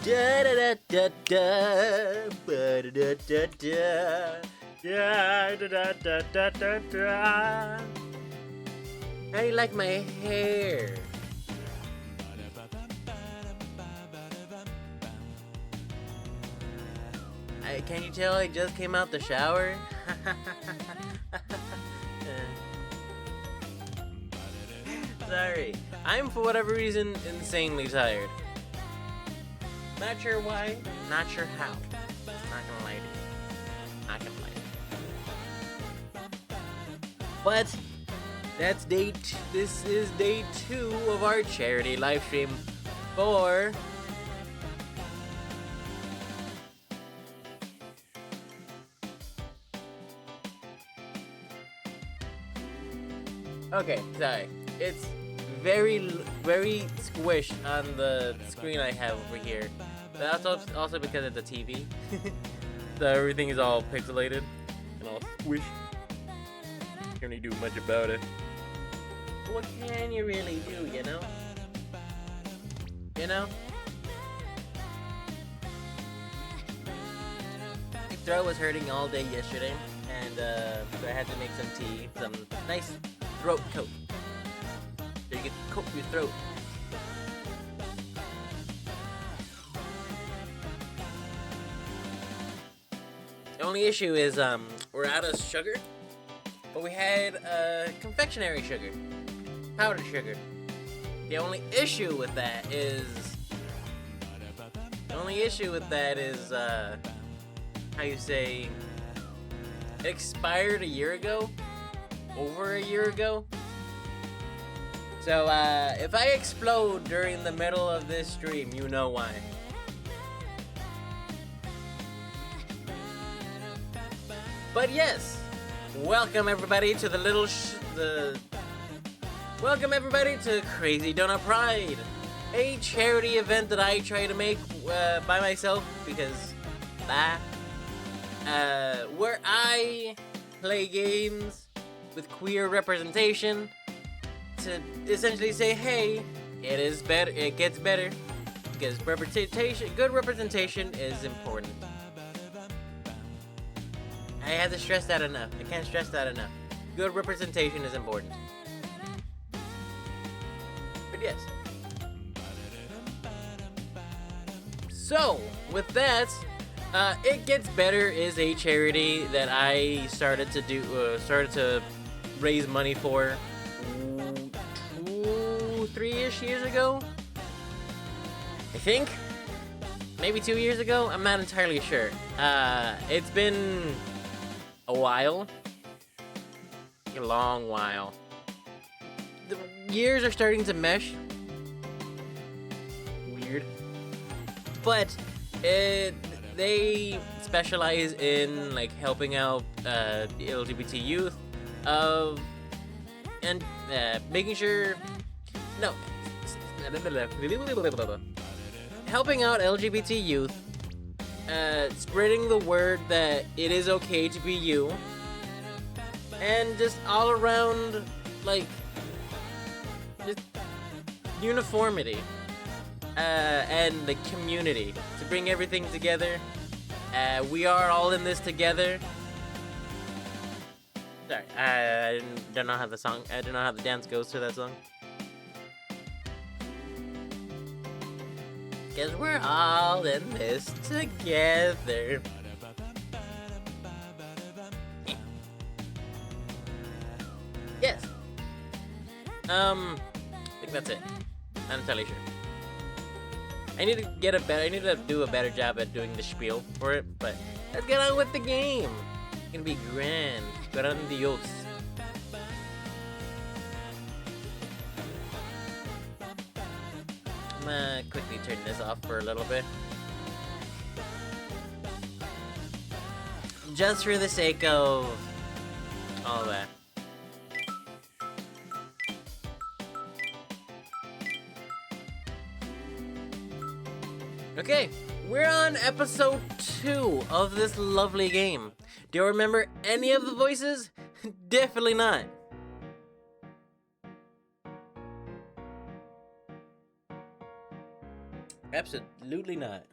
Da da da da da. Ba da da da da. Da da da da da da da. How do you like my hair? Can you tell I just came out the shower? Sorry. I'm, for whatever reason, insanely tired. Not sure why, not sure how. Not gonna lie to you. Not gonna lie to you. But that's this is day 2 of our charity live stream for okay, sorry. It's very squished on the screen I have over here. But that's also because it's a TV. So everything is all pixelated and all squished. Can't really do much about it. What can you really do, you know? You know? My throat was hurting all day yesterday, and so I had to make some tea, some nice throat coat. So you can coat your throat. The only issue is we're out of sugar, but we had confectionery sugar, powdered sugar. The only issue with that is how you say, it expired a year ago, over a year ago. So if I explode during the middle of this stream, you know why. But yes, welcome everybody to welcome everybody to Crazy Donut Pride, a charity event that I try to make by myself because where I play games with queer representation to essentially say, hey, it gets better because good representation is important. I have to stress that enough. I can't stress that enough. Good representation is important. But yes. So, with that, It Gets Better is a charity that I started to raise money for 3-ish years ago. I think. Maybe 2 years ago? I'm not entirely sure. It's been a while. A long while. The years are starting to mesh. Weird. But they specialize in like helping out the LGBT youth and making sure helping out LGBT youth, spreading the word that it is okay to be you, and just all around, like, just uniformity, and the community, to bring everything together. We are all in this together. Sorry, I don't know how the dance goes to that song. Cause we're all in this together. Yes. I think that's it. I'm entirely sure. I need to do a better job at doing the spiel for it, but let's get on with the game. It's gonna be grand. Grandiose. I'm gonna quickly turn this off for a little bit. Just for the sake of all that. Okay, we're on episode 2 of this lovely game. Do you remember any of the voices? Definitely not. Absolutely not.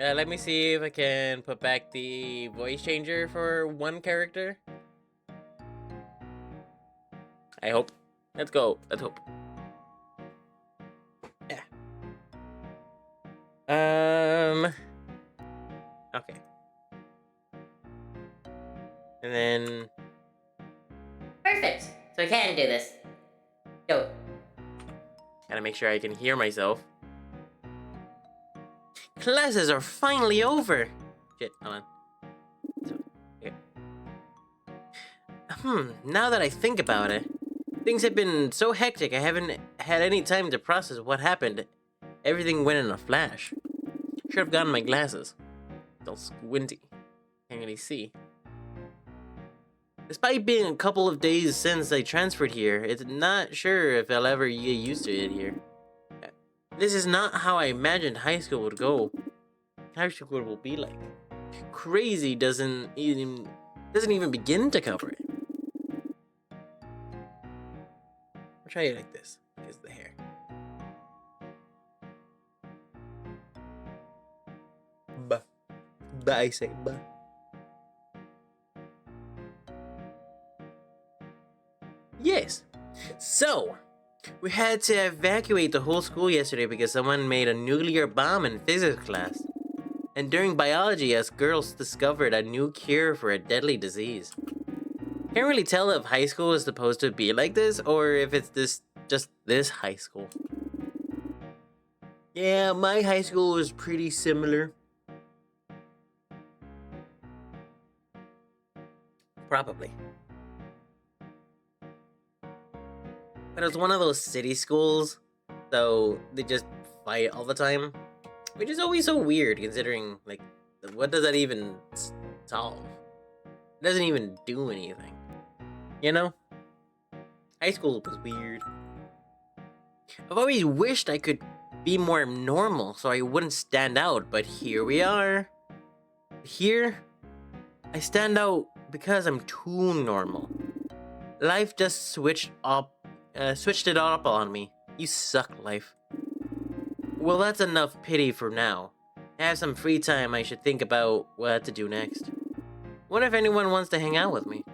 Let me see if I can put back the voice changer for one character. I hope. Let's go. Let's hope. Yeah. Okay. And then... Perfect. So I can do this. Go. Gotta make sure I can hear myself. Classes are finally over! Shit, hold on. Now that I think about it, things have been so hectic I haven't had any time to process what happened. Everything went in a flash. Should have gotten my glasses. It's all squinty. Can't really see. Despite being a couple of days since I transferred here, it's not sure if I'll ever get used to it here. This is not how I imagined high school would go. High school will be like. Crazy doesn't even begin to cover it. I'll try it like this, because the hair. Bah. Bah, I say bah. Yes. So, we had to evacuate the whole school yesterday because someone made a nuclear bomb in physics class. And during biology, us girls discovered a new cure for a deadly disease. Can't really tell if high school is supposed to be like this or if it's just this high school. Yeah, my high school was pretty similar. Probably. But it was one of those city schools, so they just fight all the time. Which is always so weird, considering, like, what does that even solve? It doesn't even do anything. You know? High school was weird. I've always wished I could be more normal so I wouldn't stand out, but here we are. Here, I stand out because I'm too normal. Life just switched it up on me. You suck, life. Well, that's enough pity for now. I have some free time, I should think about what to do next. What if anyone wants to hang out with me?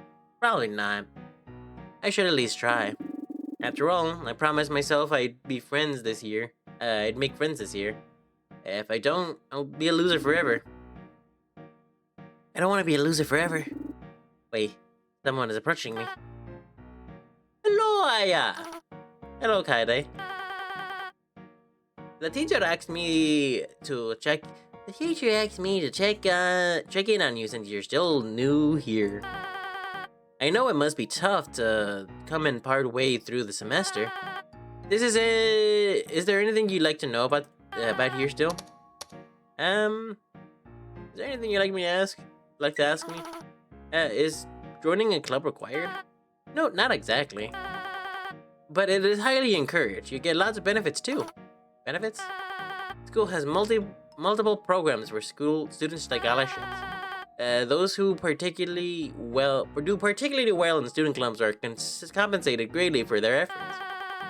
Probably not. I should at least try. After all, I promised myself I'd be friends this year. I'd make friends this year. If I don't, I'll be a loser forever. I don't want to be a loser forever. Wait, someone is approaching me. Hello, Aya! Hello, Kaede. The teacher asked me to check in on you since you're still new here. I know it must be tough to come in part way through the semester. Is there anything you'd like to know about here still? Is there anything you'd like to ask me? Is joining a club required? No, not exactly. But it is highly encouraged. You get lots of benefits too. Benefits? School has multiple programs for school students scholarships. Those who do particularly well in student clubs are compensated greatly for their efforts.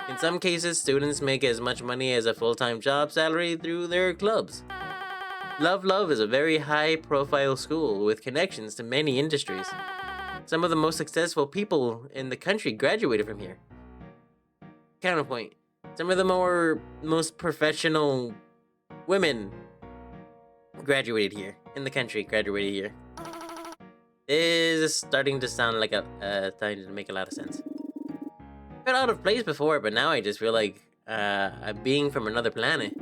In some cases, students make as much money as a full-time job salary through their clubs. Love is a very high-profile school with connections to many industries. Some of the most successful people in the country graduated from here. Counterpoint. Some of the most professional women graduated here. In the country, graduated here. This is starting to sound like starting to make a lot of sense. Been out of place before, but now I just feel like a being from another planet.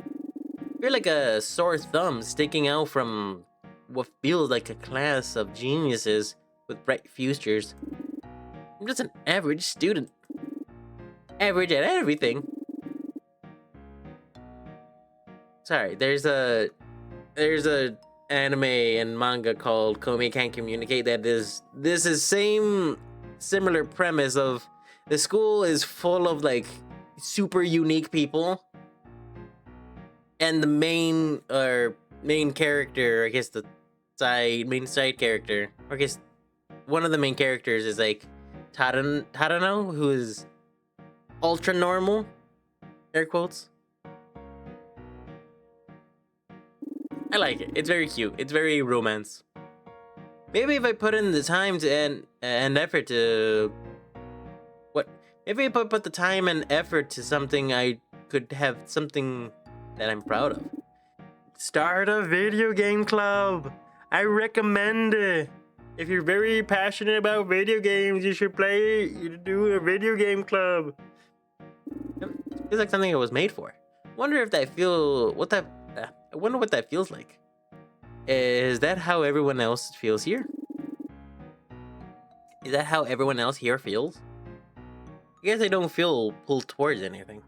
I feel like a sore thumb sticking out from what feels like a class of geniuses with bright futures. I'm just an average student. Average at everything. Sorry, there's a anime and manga called Komi Can't Communicate that this is similar premise of the school is full of like super unique people, and the main character, I guess the main side character, or I guess one of the main characters is like Tadano, who is ultra normal, air quotes. I like it. It's very cute. It's very romance. Maybe if I put in the time and effort to... What? Maybe if I put the time and effort to something, I could have something that I'm proud of. Start a video game club. I recommend it. If you're very passionate about video games, you should do a video game club. It feels like something it was made for. Wonder if that I wonder what that feels like. Is that how everyone else feels here? Is that how everyone else here feels? I guess I don't feel pulled towards anything.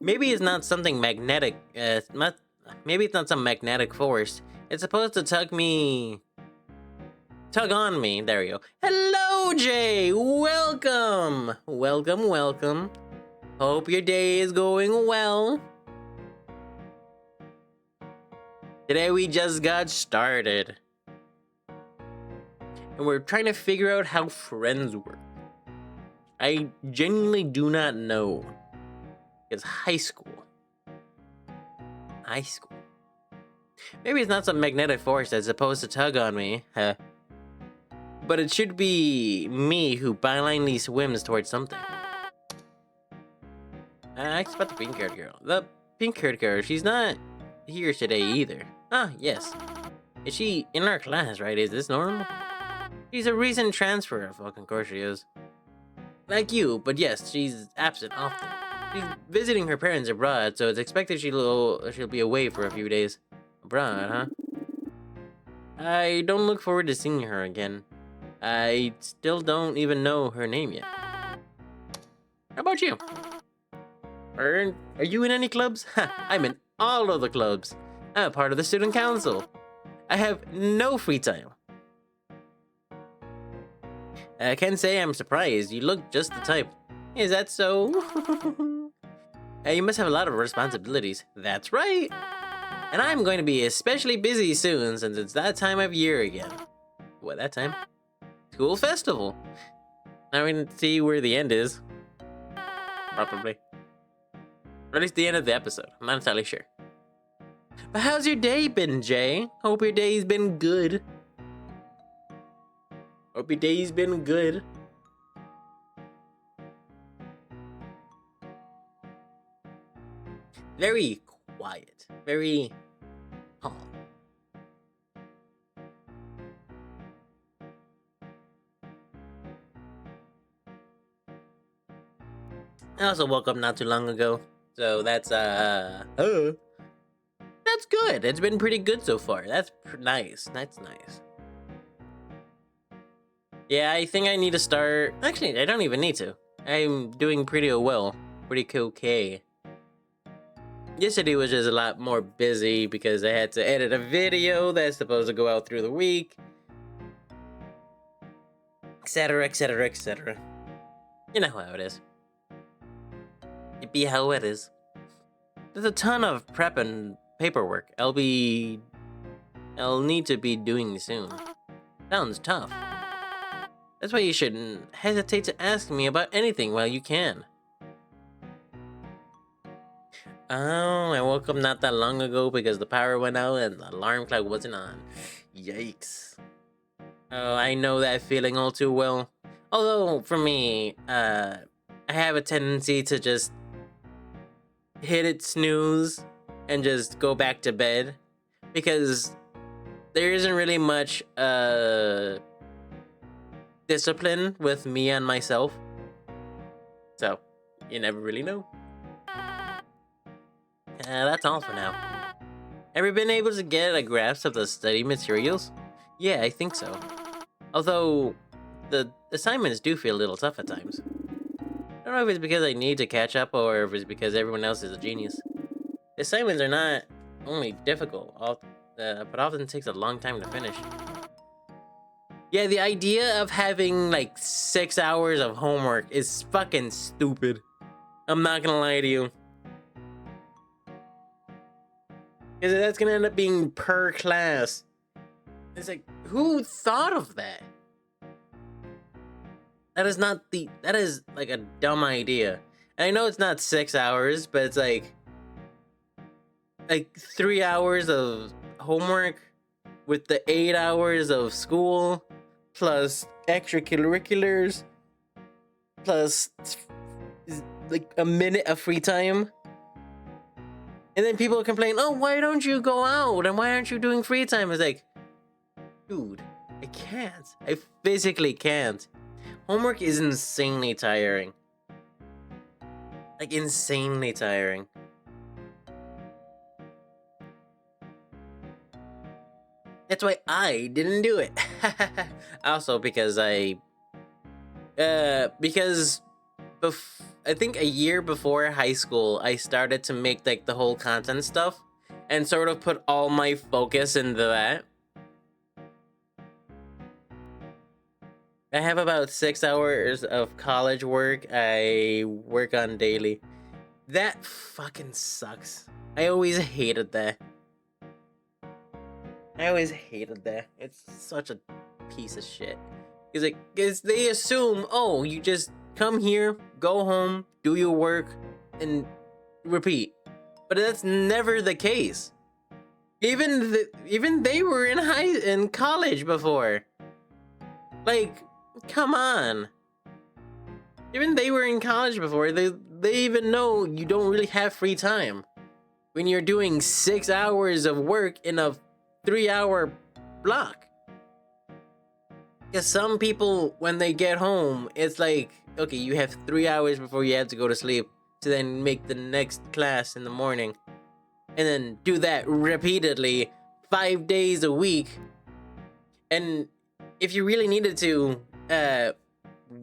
Maybe it's not something magnetic. Maybe it's not some magnetic force. It's supposed to tug on me. There we go. Hello, Jay. Welcome. Welcome. Hope your day is going well. Today we just got started. And we're trying to figure out how friends work. I genuinely do not know. It's high school. Maybe it's not some magnetic force that's supposed to tug on me, huh? But it should be me who blindly swims towards something. I expect the pink-haired girl. The pink-haired girl, she's not here today either. Ah, yes. Is she in our class, right? Is this normal? She's a recent transfer. Of fucking course she is. Like you, but yes, she's absent often. She's visiting her parents abroad, so it's expected she'll be away for a few days. Abroad, huh? I don't look forward to seeing her again. I still don't even know her name yet. How about you? Are you in any clubs? I'm in all of the clubs. I'm a part of the student council. I have no free time. I can't say I'm surprised. You look just the type. Is that so? You must have a lot of responsibilities. That's right. And I'm going to be especially busy soon since it's that time of year again. What, that time? School festival. Now we can see where the end is. Probably. Or at least the end of the episode. I'm not entirely sure. But how's your day been, Jay? Hope your day's been good. Hope your day's been good. Very quiet. Very calm. I also woke up not too long ago. So that's that's good. It's been pretty good so far. That's nice. That's nice. Yeah, I think I need to start. Actually, I don't even need to. I'm doing pretty well. Pretty okay. Yesterday was just a lot more busy because I had to edit a video that's supposed to go out through the week. Etc, etc, etc. You know how it is. It be how it is. There's a ton of prep and paperwork I'll need to be doing soon. Sounds tough. That's why you shouldn't hesitate to ask me about anything while you can. Oh, I woke up not that long ago because the power went out and the alarm clock wasn't on. Yikes. Oh, I know that feeling all too well. Although, for me, I have a tendency to just hit it snooze and just go back to bed. Because there isn't really much, discipline with me and myself. So, you never really know. That's all for now. Ever been able to get a grasp of the study materials? Yeah, I think so. Although, the assignments do feel a little tough at times. I don't know if it's because I need to catch up or if it's because everyone else is a genius. The assignments are not only difficult, but often takes a long time to finish. Yeah, the idea of having like 6 hours of homework is fucking stupid. I'm not gonna lie to you. Because that's gonna end up being per class. It's like, who thought of that? That is like a dumb idea. And I know it's not 6 hours, but it's like 3 hours of homework with the 8 hours of school plus extracurriculars plus like a minute of free time. And then people complain, oh, why don't you go out? And why aren't you doing free time? It's like, dude, I can't. I physically can't. Homework is insanely tiring. Like, insanely tiring. That's why I didn't do it. Also, because I think a year before high school, I started to make like the whole content stuff and sort of put all my focus into that. I have about 6 hours of college work I work on daily. That fucking sucks. I always hated that. It's such a piece of shit. Because they assume, oh, you just come here, go home, do your work, and repeat. But that's never the case. Even they were in college before. Like, come on. Even they were in college before. They even know you don't really have free time when you're doing 6 hours of work in a 3-hour block. Because some people, when they get home, it's like, okay, you have 3 hours before you have to go to sleep to then make the next class in the morning. And then do that repeatedly 5 days a week. And if you really needed to,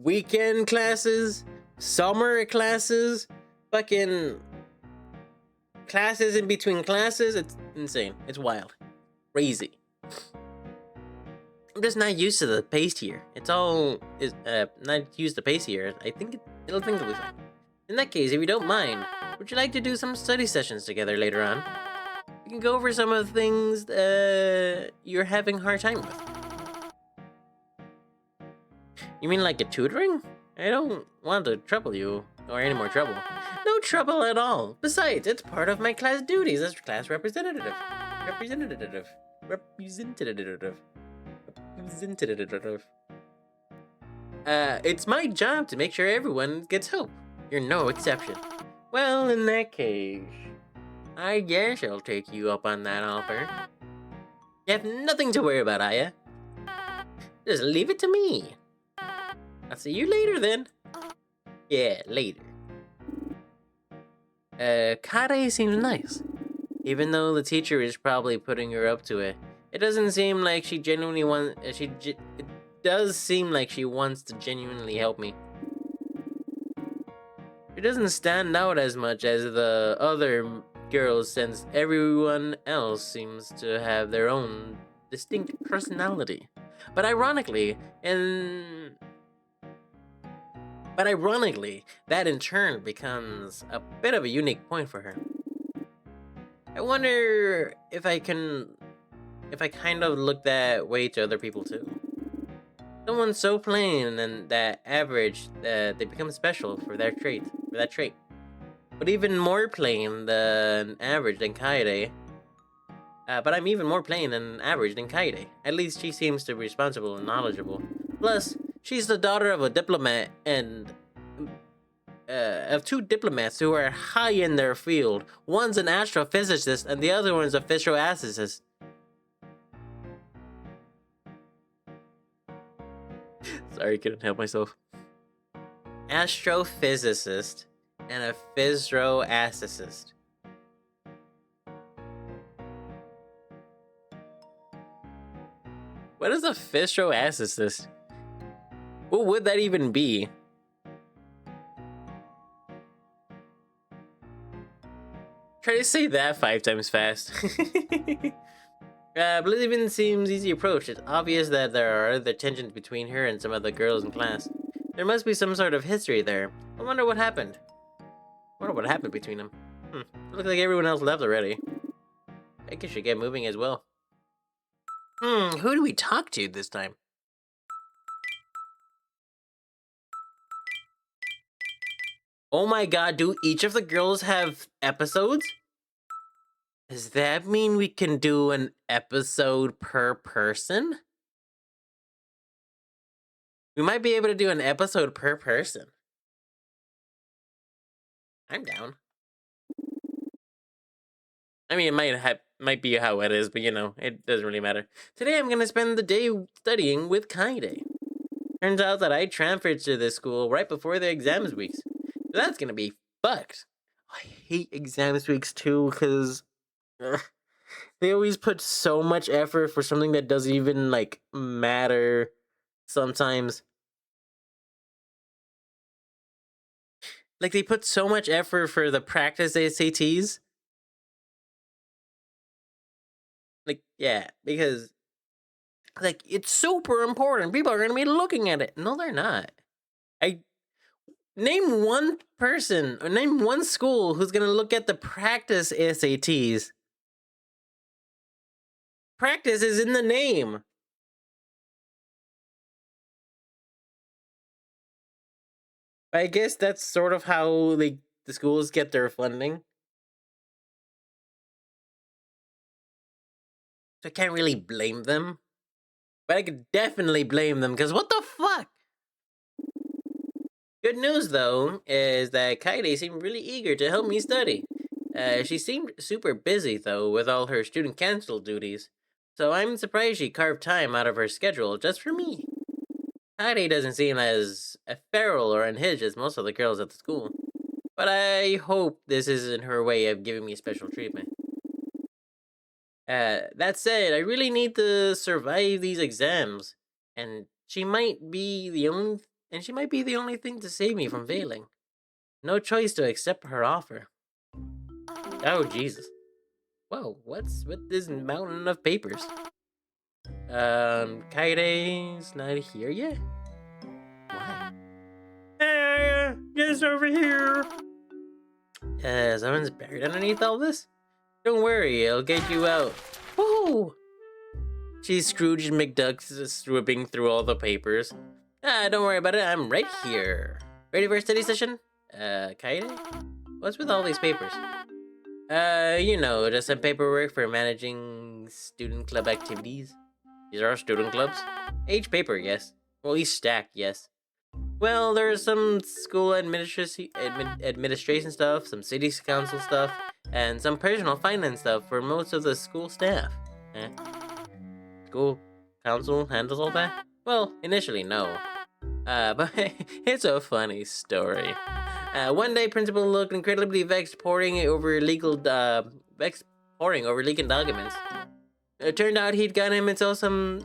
weekend classes, summer classes, fucking classes in between classes, it's insane. It's wild. Crazy. I'm just not used to the pace here. It's all not used to pace here. I think it'll think it'll be fine. In that case, if you don't mind, would you like to do some study sessions together later on? We can go over some of the things you're having a hard time with. You mean like a tutoring? I don't want to trouble you or any more trouble. No trouble at all. Besides, it's part of my class duties as class representative. Representative. It's my job to make sure everyone gets help. You're no exception. Well, in that case, I guess I'll take you up on that offer. You have nothing to worry about, Aya. Just leave it to me. I'll see you later then. Yeah, later. Kare seems nice. Even though the teacher is probably putting her up to it, it doesn't seem like she genuinely wants. It does seem like she wants to genuinely help me. She doesn't stand out as much as the other girls, since everyone else seems to have their own distinct personality. But ironically, that in turn becomes a bit of a unique point for her. I wonder if I kind of look that way to other people too. Someone so plain and that average that they become special for that trait. But even more plain than average than Kaede. But I'm even more plain than average than Kaede. At least she seems to be responsible and knowledgeable. Plus, she's the daughter of a diplomat and of two diplomats who are high in their field. One's an astrophysicist and the other one's a fistroasticist. Sorry, couldn't help myself. Astrophysicist and a fistroasticist. What is a fistroasticist? What would that even be? Try to say that 5 times fast. Believing seems easy approach. It's obvious that there are other tensions between her and some other girls in class. There must be some sort of history there. I wonder what happened. Between them. Looks like everyone else left already. I guess we get moving as well. Who do we talk to this time? Oh my god, do each of the girls have episodes? Does that mean we can do an episode per person? We might be able to do an episode per person. I'm down. I mean, it might be how it is, but you know, it doesn't really matter. Today I'm gonna spend the day studying with Kaide. Turns out that I transferred to this school right before the exams weeks. So that's gonna be fucked. I hate exams weeks too, because they always put so much effort for something that doesn't even, like, matter sometimes. Like, they put so much effort for the practice SATs. Like, yeah, because, like, it's super important. People are gonna be looking at it. No, they're not. I Name one person or name one school who's gonna look at the practice SATs. Practice is in the name. I guess that's sort of how the schools get their funding. So I can't really blame them. But I could definitely blame them, because what the fuck? Good news, though, is that Kaide seemed really eager to help me study. She seemed super busy, though, with all her student council duties. So I'm surprised she carved time out of her schedule just for me. Kaide doesn't seem as feral or unhinged as most of the girls at the school. But I hope this isn't her way of giving me special treatment. That said, I really need to survive these exams, and she might be the only thing to save me from failing. No choice to accept her offer. Oh Jesus! Whoa, what's with this mountain of papers? Kaide's not here yet. Why? Hey, just over here. Someone's buried underneath all this. Don't worry, I'll get you out. Whoa! She's Scrooge McDuck swooping through all the papers. Don't worry about it, I'm right here. Ready for a study session? Kaide? What's with all these papers? You know, just some paperwork for managing student club activities. These are our student clubs. Each paper, yes. Well, each stack, yes. Well, there's some school administration stuff, some city council stuff, and some personal finance stuff for most of the school staff. School council handles all that? Well, initially, no. But it's a funny story. One day, principal looked incredibly vexed, poring over legal documents. It turned out he'd gotten him into some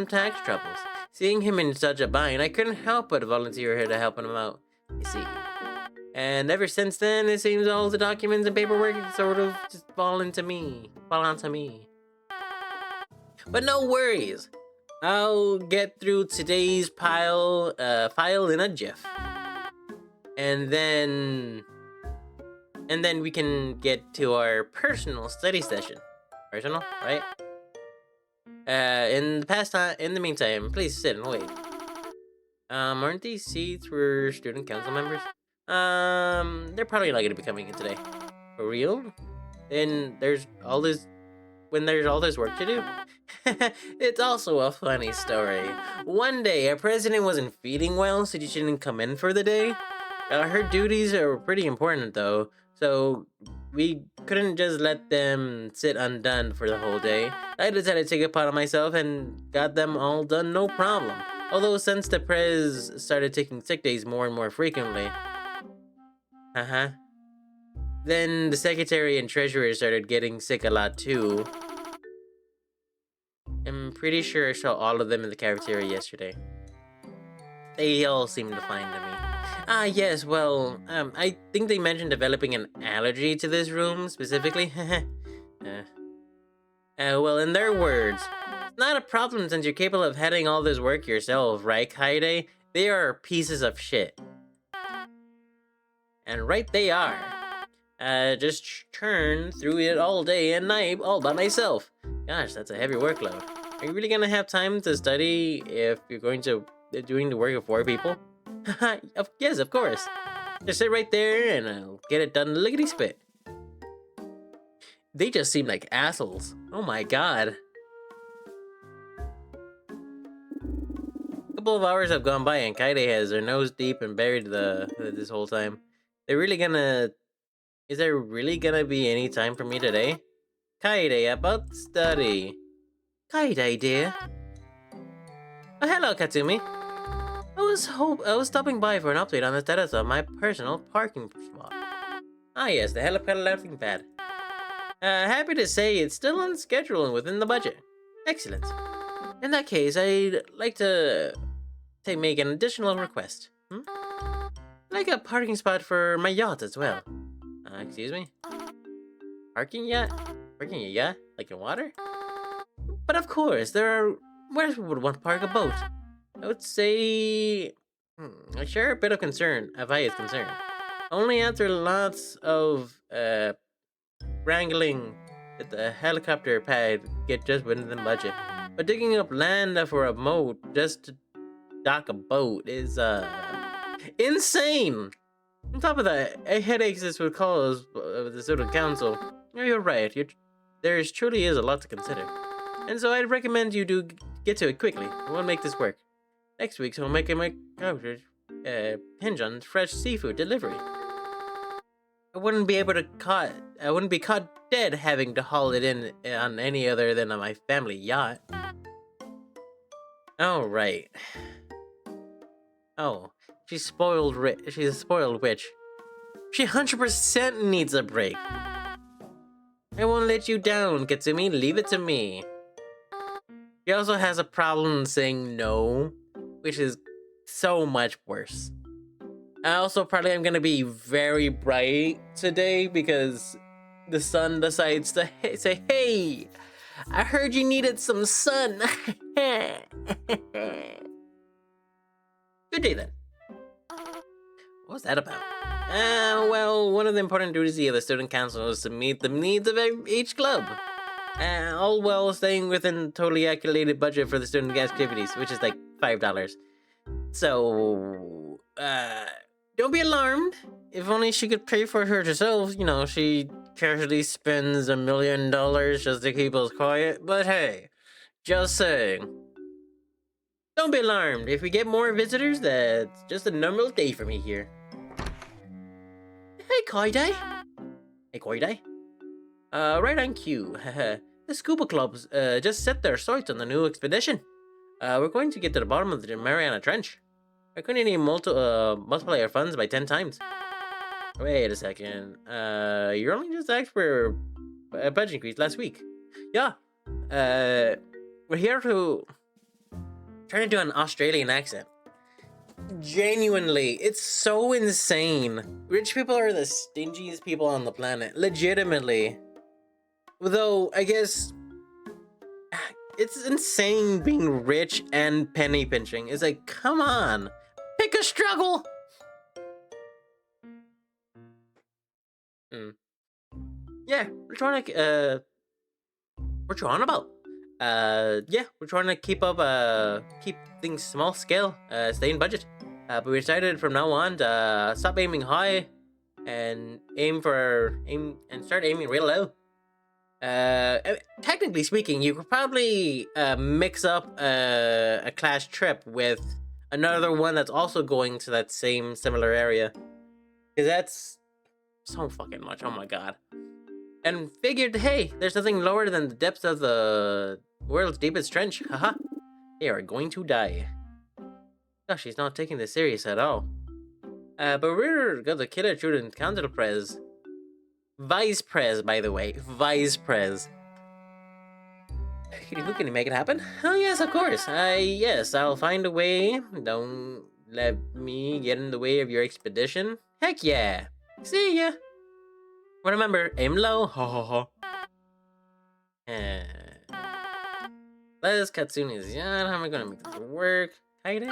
tax troubles. Seeing him in such a bind, I couldn't help but volunteer here to help him out. You see. And ever since then, it seems all the documents and paperwork sort of just fall onto me. But no worries. I'll get through today's file in a jiff. And then we can get to our personal study session. Personal, right? In the meantime, please sit and wait. Aren't these seats for student council members? They're probably not gonna be coming in today. For real? Then there's all this work to do? It's also a funny story. One day, our president wasn't feeling well, so she didn't come in for the day. Her duties are pretty important, though, so we couldn't just let them sit undone for the whole day. I decided to take it upon myself and got them all done, no problem. Although since the prez started taking sick days more and more frequently. Then the secretary and treasurer started getting sick a lot too. I'm pretty sure I saw all of them in the cafeteria yesterday. They all seemed fine to me. Yes, well, I think they mentioned developing an allergy to this room, specifically. Well, in their words, it's not a problem since you're capable of heading all this work yourself, right, Kaide? They are pieces of shit. And right they are. Just churn through it all day and night, all by myself. Gosh, that's a heavy workload. Are you really gonna have time to study if you're going to doing the work of 4 people? Yes, of course. Just sit right there and I'll get it done lickety-spit. They just seem like assholes. Oh my god. A couple of hours have gone by and Kaide has her nose deep and buried this whole time. They're really gonna... Is there really gonna be any time for me today? Kaide, about study. Kaide, dear. Oh, hello, Katsumi. I was stopping by for an update on the status of my personal parking spot. Ah yes, the helipad landing pad. Happy to say it's still on schedule and within the budget. Excellent. In that case, I'd like to make an additional request. Like a parking spot for my yacht as well. Excuse me? Parking yacht? Parking a yacht? Like in water? But of course, where would one park a boat? I would say... I share a bit of concern, if I is concerned. Only after lots of, wrangling that the helicopter pad get just within the budget. But digging up land for a moat just to dock a boat is, insane! On top of that, headaches this would cause the student council. You're right, there truly is a lot to consider. And so I'd recommend you do get to it quickly. We'll make this work. Next week's we'll make my hinge on fresh seafood delivery. I wouldn't be caught dead having to haul it in on any other than on my family yacht. Oh, right. Oh, she's a spoiled witch. She 100% needs a break. I won't let you down, Katsumi. Leave it to me. She also has a problem saying no, which is so much worse. I also probably am gonna be very bright today because the sun decides to say, "Hey, I heard you needed some sun." Good day then. What was that about? Well, one of the important duties of the student council is to meet the needs of each club. All while staying within totally calculated budget for the student activities, which is like $5. So, don't be alarmed. If only she could pay for it herself. You know, she casually spends $1 million just to keep us quiet. But hey, just saying. Don't be alarmed. If we get more visitors, that's just a normal day for me here. Hey, Kaide. Hey, Kaide. Right on cue. The scuba clubs just set their sights on the new expedition. We're going to get to the bottom of the Mariana Trench. We're going to need multiply our funds by 10 times. Wait a second. You only just asked for a budget increase last week. Yeah. We're here to try to do an Australian accent. Genuinely, it's so insane. Rich people are the stingiest people on the planet. Legitimately. Though, I guess... It's insane being rich and penny pinching. It's like, come on. Pick a struggle! Yeah, we're trying to, what you on about? Yeah, we're trying to keep things small scale, stay in budget. But we decided from now on to stop aiming high and start aiming real low. Technically speaking, you could probably mix up a class trip with another one that's also going to that same similar area. Because that's so fucking much, oh my god. And figured, hey, there's nothing lower than the depths of the world's deepest trench. Haha. They are going to die. Gosh, he's not taking this serious at all. But we're gonna kill a student council prez. Vice Prez, by the way. Vice Prez. Can you make it happen? Oh, yes, of course. Yes, I'll find a way. Don't let me get in the way of your expedition. Heck yeah. See ya. But remember, aim low. Ho ho ho. Les Katsune's yacht. How am I gonna make this work? Kaide?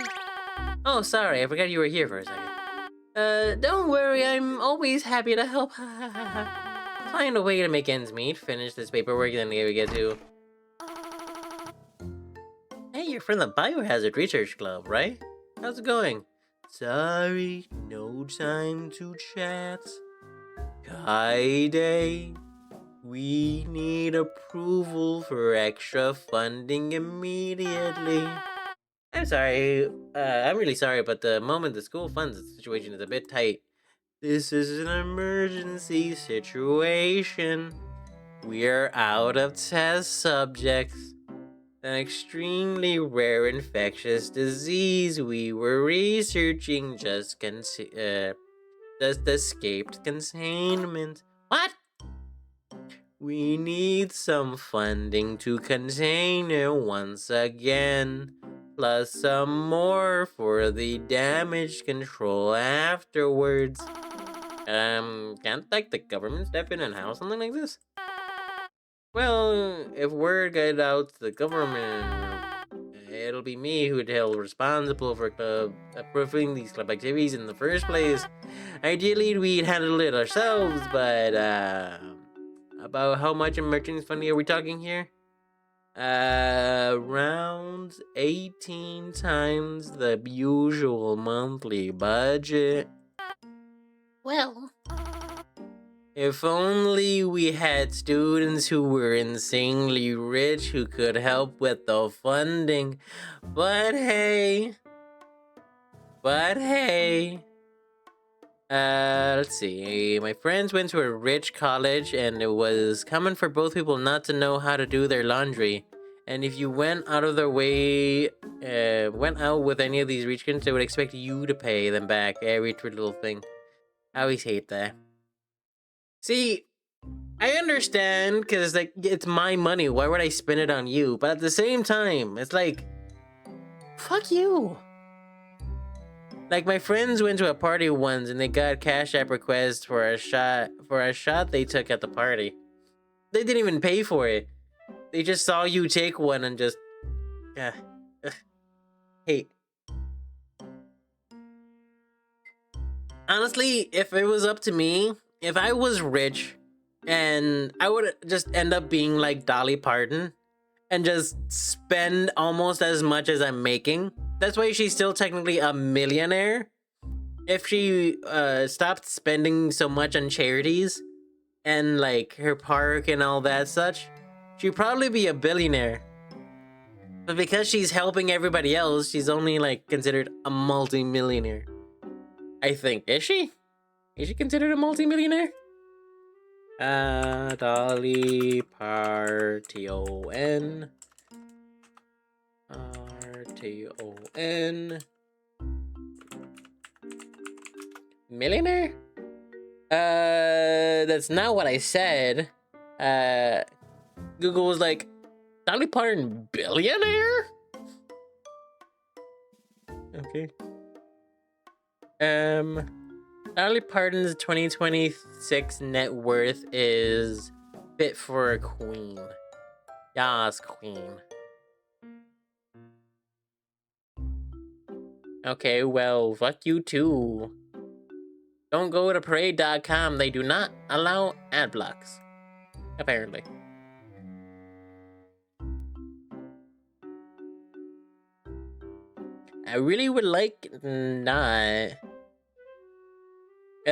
Oh, sorry. I forgot you were here for a second. Don't worry. I'm always happy to help. Find a way to make ends meet. Finish this paperwork, then we get to... Hey, you're from the Biohazard Research Club, right? How's it going? Sorry, no time to chat. Kaide, we need approval for extra funding immediately. I'm sorry. I'm really sorry, but the moment the school funds the situation is a bit tight. This is an emergency situation. We're out of test subjects. An extremely rare infectious disease we were researching just escaped containment. What? We need some funding to contain it once again, plus some more for the damage control afterwards. Can't like the government step in and have something like this? Well, if word got out to the government, it'll be me who'd held responsible for approving these club activities in the first place. Ideally, we'd handle it ourselves, but about how much emergency funding are we talking here? Around 18 times the usual monthly budget. Well, if only we had students who were insanely rich who could help with the funding. But hey. Let's see. My friends went to a rich college, and it was common for both people not to know how to do their laundry. And if you went out of their way, went out with any of these rich kids, they would expect you to pay them back every little thing. I always hate that. See, I understand, because like it's my money. Why would I spend it on you? But at the same time, it's like, fuck you. Like, my friends went to a party once and they got Cash App requests for a shot they took at the party. They didn't even pay for it. They just saw you take one and just hey. Honestly, if it was up to me, if I was rich, and I would just end up being like Dolly Parton and just spend almost as much as I'm making. That's why she's still technically a millionaire. If she stopped spending so much on charities and like her park and all that such, she'd probably be a billionaire. But because she's helping everybody else, she's only like considered a multi-millionaire. I think. Is she? Is she considered a multi-millionaire? Dolly Parton. Parton. Millionaire? That's not what I said. Google was like, Dolly Parton billionaire? Okay. Dolly Parton's 2026 net worth is fit for a queen. Yas, queen. Okay, well, fuck you too. Don't go to parade.com. They do not allow ad blocks. Apparently. I really would like not.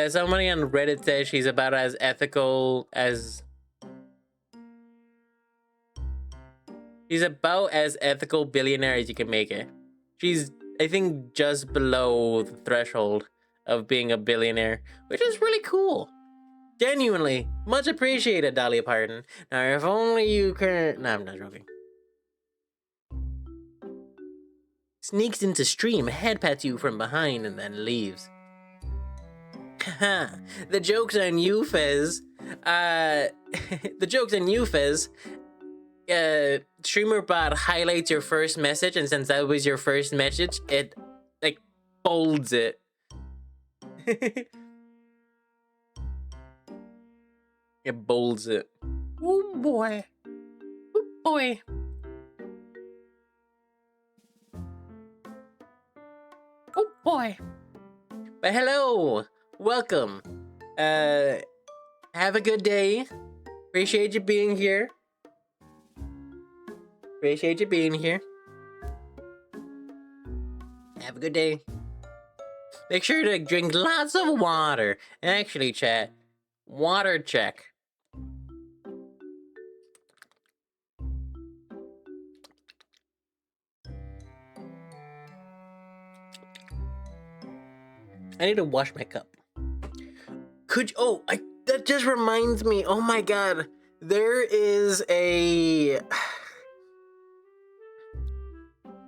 Somebody on Reddit says she's about as ethical as... She's about as ethical billionaire as you can make it. She's, I think, just below the threshold of being a billionaire, which is really cool. Genuinely, much appreciated, Dolly Parton. Now, if only you could... No, I'm not joking. Sneaks into stream, headpats you from behind, and then leaves. Haha, the joke's on you, Fez. The joke's on you, Fez. Streamer bot highlights your first message, and since that was your first message, it, like, folds it. It bolds it. Oh boy. Oh boy. Oh boy. But hello. Welcome. Have a good day. Appreciate you being here. Appreciate you being here. Have a good day. Make sure to drink lots of water. Actually, chat, water check. I need to wash my cup. That just reminds me. Oh my god. There is a...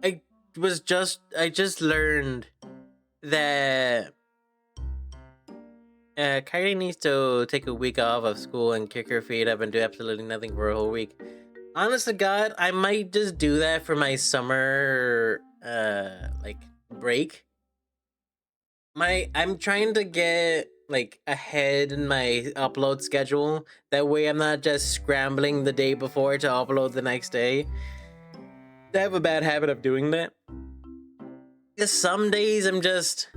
I just learned that Kylie needs to take a week off of school and kick her feet up and do absolutely nothing for a whole week. Honest to God, I might just do that for my summer break. I'm trying to get ahead in my upload schedule. That way I'm not just scrambling the day before to upload the next day. I have a bad habit of doing that. Because some days I'm just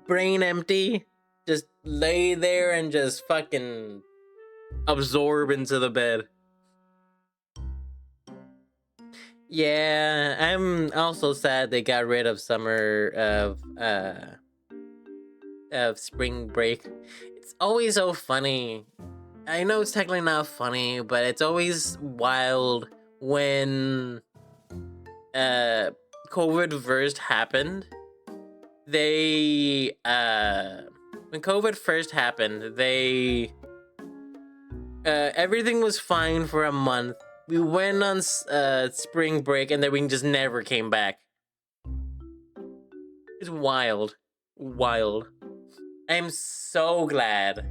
brain empty. Just lay there and just fucking absorb into the bed. Yeah, I'm also sad they got rid of spring break. It's always so funny. I know it's technically not funny, but it's always wild when COVID first happened. When COVID first happened, everything was fine for a month. We went on spring break and then we just never came back. It's wild. I'm so glad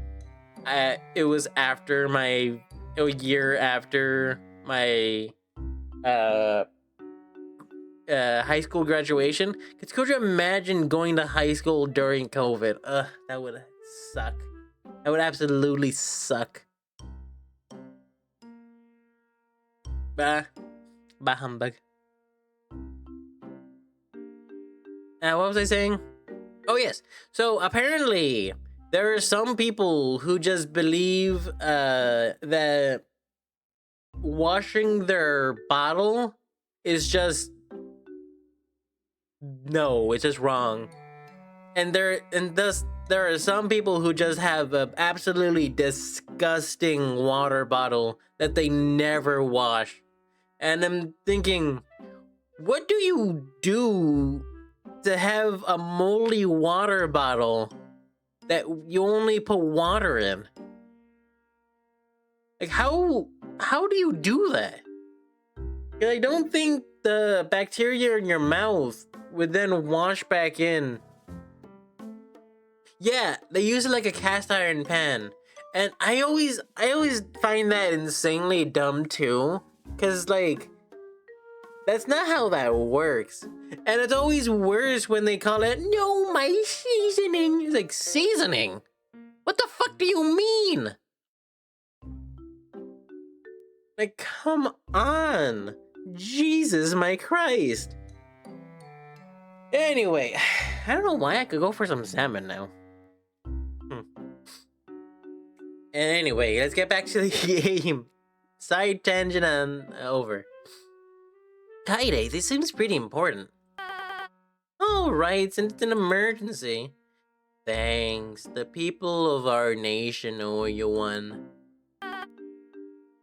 it was after a year after my high school graduation. Could you imagine going to high school during COVID? That would suck. That would absolutely suck. Bah humbug. What was I saying? Oh yes. So apparently there are some people who just believe that washing their bottle is just it's just wrong. And thus there are some people who just have an absolutely disgusting water bottle that they never wash. And I'm thinking, what do you do to have a moldy water bottle that you only put water in? Like, how do you do that? I don't think the bacteria in your mouth would then wash back in. Yeah, they use it like a cast iron pan. And I always find that insanely dumb too. Cause that's not how that works. And it's always worse when they call it, no, my seasoning. It's like, seasoning? What the fuck do you mean? Like, come on. Jesus, my Christ. Anyway, I don't know why I could go for some salmon now. Anyway, let's get back to the game. Side tangent and over. Kaide, this seems pretty important. Alright, since it's an emergency. Thanks, the people of our nation owe you one.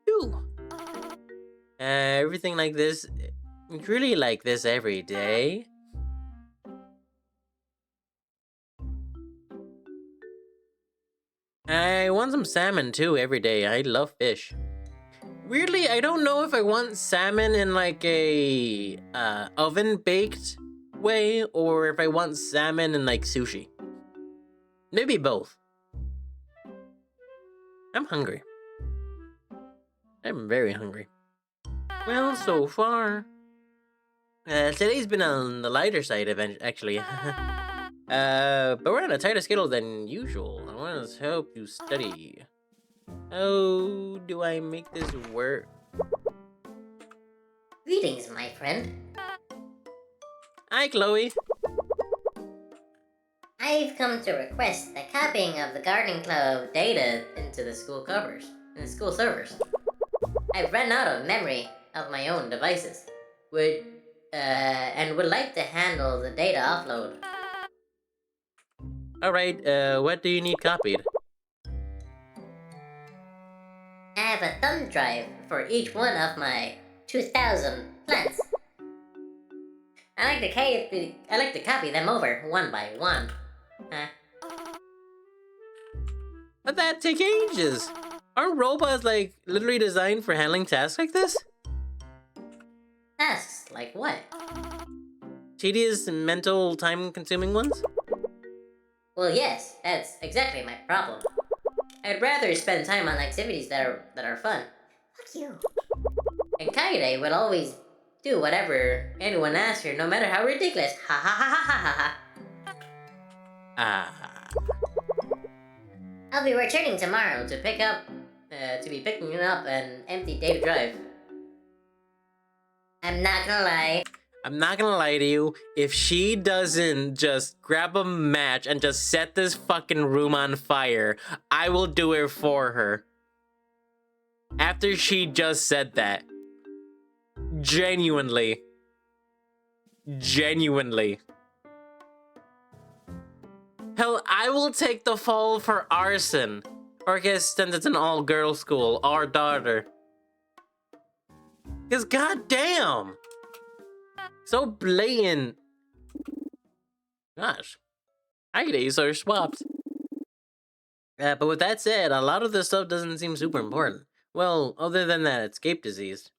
Phew. Everything like this, it's really like this every day. I want some salmon too every day. I love fish. Weirdly, I don't know if I want salmon in like a oven baked way or if I want salmon in like sushi. Maybe both. I'm hungry. I'm very hungry. Well, so far. Today's been on the lighter side, actually. But we're on a tighter schedule than usual. I want to help you study. How do I make this work? Greetings, my friend. Hi, Chloe. I've come to request the copying of the Gardening Club data into the school school servers. I've run out of memory of my own devices. And would like to handle the data offload. Alright, what do you need copied? I have a thumb drive for each one of my 2,000 plants. I like to copy them over one by one. But that'd take ages! Aren't robots, like, literally designed for handling tasks like this? Tasks like what? Tedious, mental, time-consuming ones? Well, yes, that's exactly my problem. I'd rather spend time on activities that are fun. Fuck you. And Kaide will always do whatever anyone asks her, no matter how ridiculous. Ha ha ha ha ha ha. Ah. I'll be returning tomorrow to picking up an empty data drive. I'm not gonna lie. I'm not gonna lie to you, if she doesn't just grab a match and just set this fucking room on fire, I will do it for her. After she just said that. Genuinely. Genuinely. Hell, I will take the fall for arson. Or I guess since it's an all-girl school, our daughter. Because goddamn! So blatant. Gosh. Ideas are swapped. But with that said, a lot of this stuff doesn't seem super important. Well, other than that escape disease.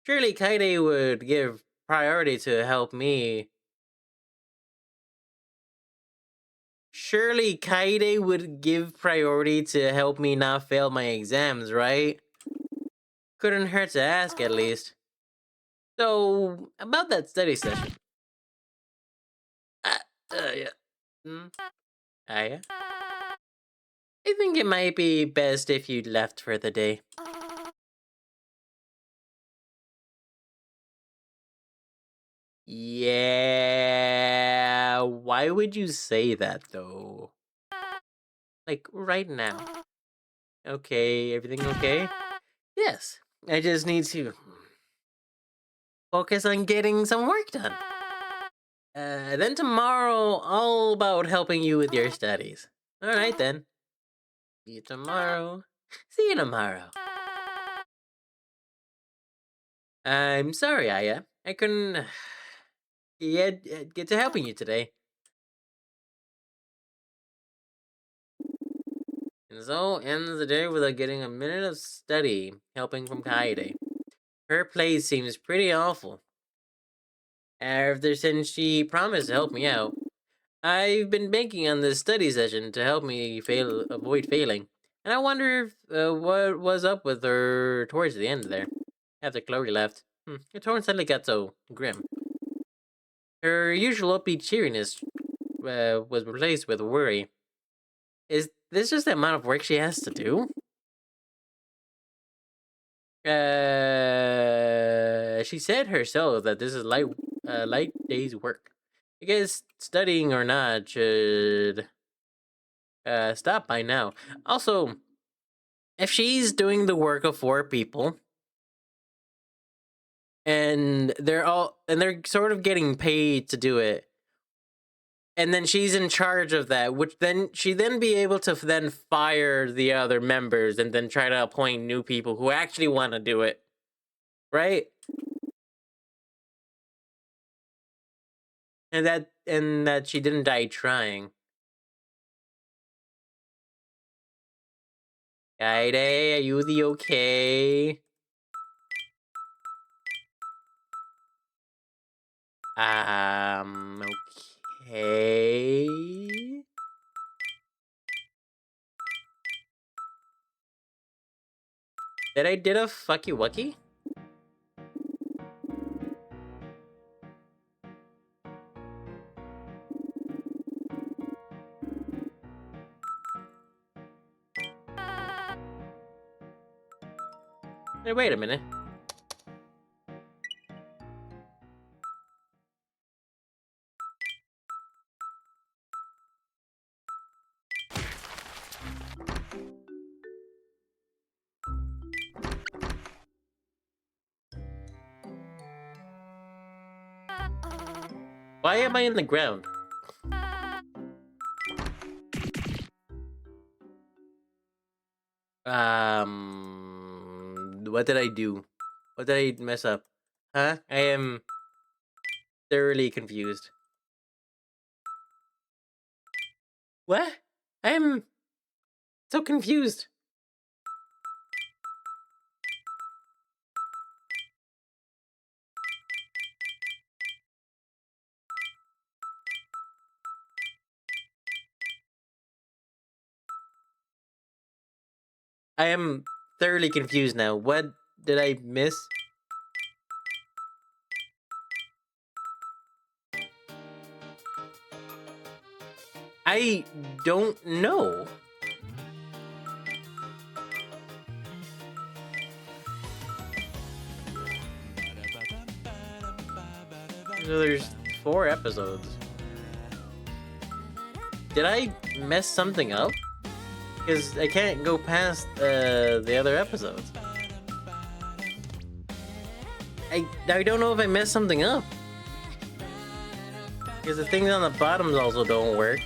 Surely Kaide would give priority to help me. Surely Kaide would give priority to help me not fail my exams, right? Couldn't hurt to ask, at least. So, about that study session. Yeah. Yeah? I think it might be best if you left for the day. Yeah, why would you say that, though? Like, right now. Okay, everything okay? Yes, I just need to focus on getting some work done. Then tomorrow, all about helping you with your studies. Alright then. See you tomorrow. See you tomorrow. I'm sorry, Aya. I couldn't get to helping you today. And so ends the day without getting a minute of study helping from Kaede. Her place seems pretty awful. After since she promised to help me out, I've been banking on this study session to help me avoid failing. And I wonder if, what was up with her towards the end there, after Chloe left. Her tone suddenly got so grim. Her usual upbeat cheeriness was replaced with worry. Is this just the amount of work she has to do? She said herself that this is light day's work. I guess studying or not should stop by now. Also, if she's doing the work of 4 people, and they're sort of getting paid to do it, and then she's in charge of that, which then she then be able to then fire the other members and then try to appoint new people who actually want to do it, right? And that she didn't die trying. Kaide, are you the okay? Okay. Did I did a fucky wucky? Hey, wait a minute. Why am I in the ground? What did I do? What did I mess up? Huh? I am thoroughly confused. What? I am so confused. I am thoroughly confused now. What did I miss? I don't know. So there's 4 episodes. Did I mess something up? Because I can't go past the other episodes. I don't know if I messed something up. Because the things on the bottoms also don't work.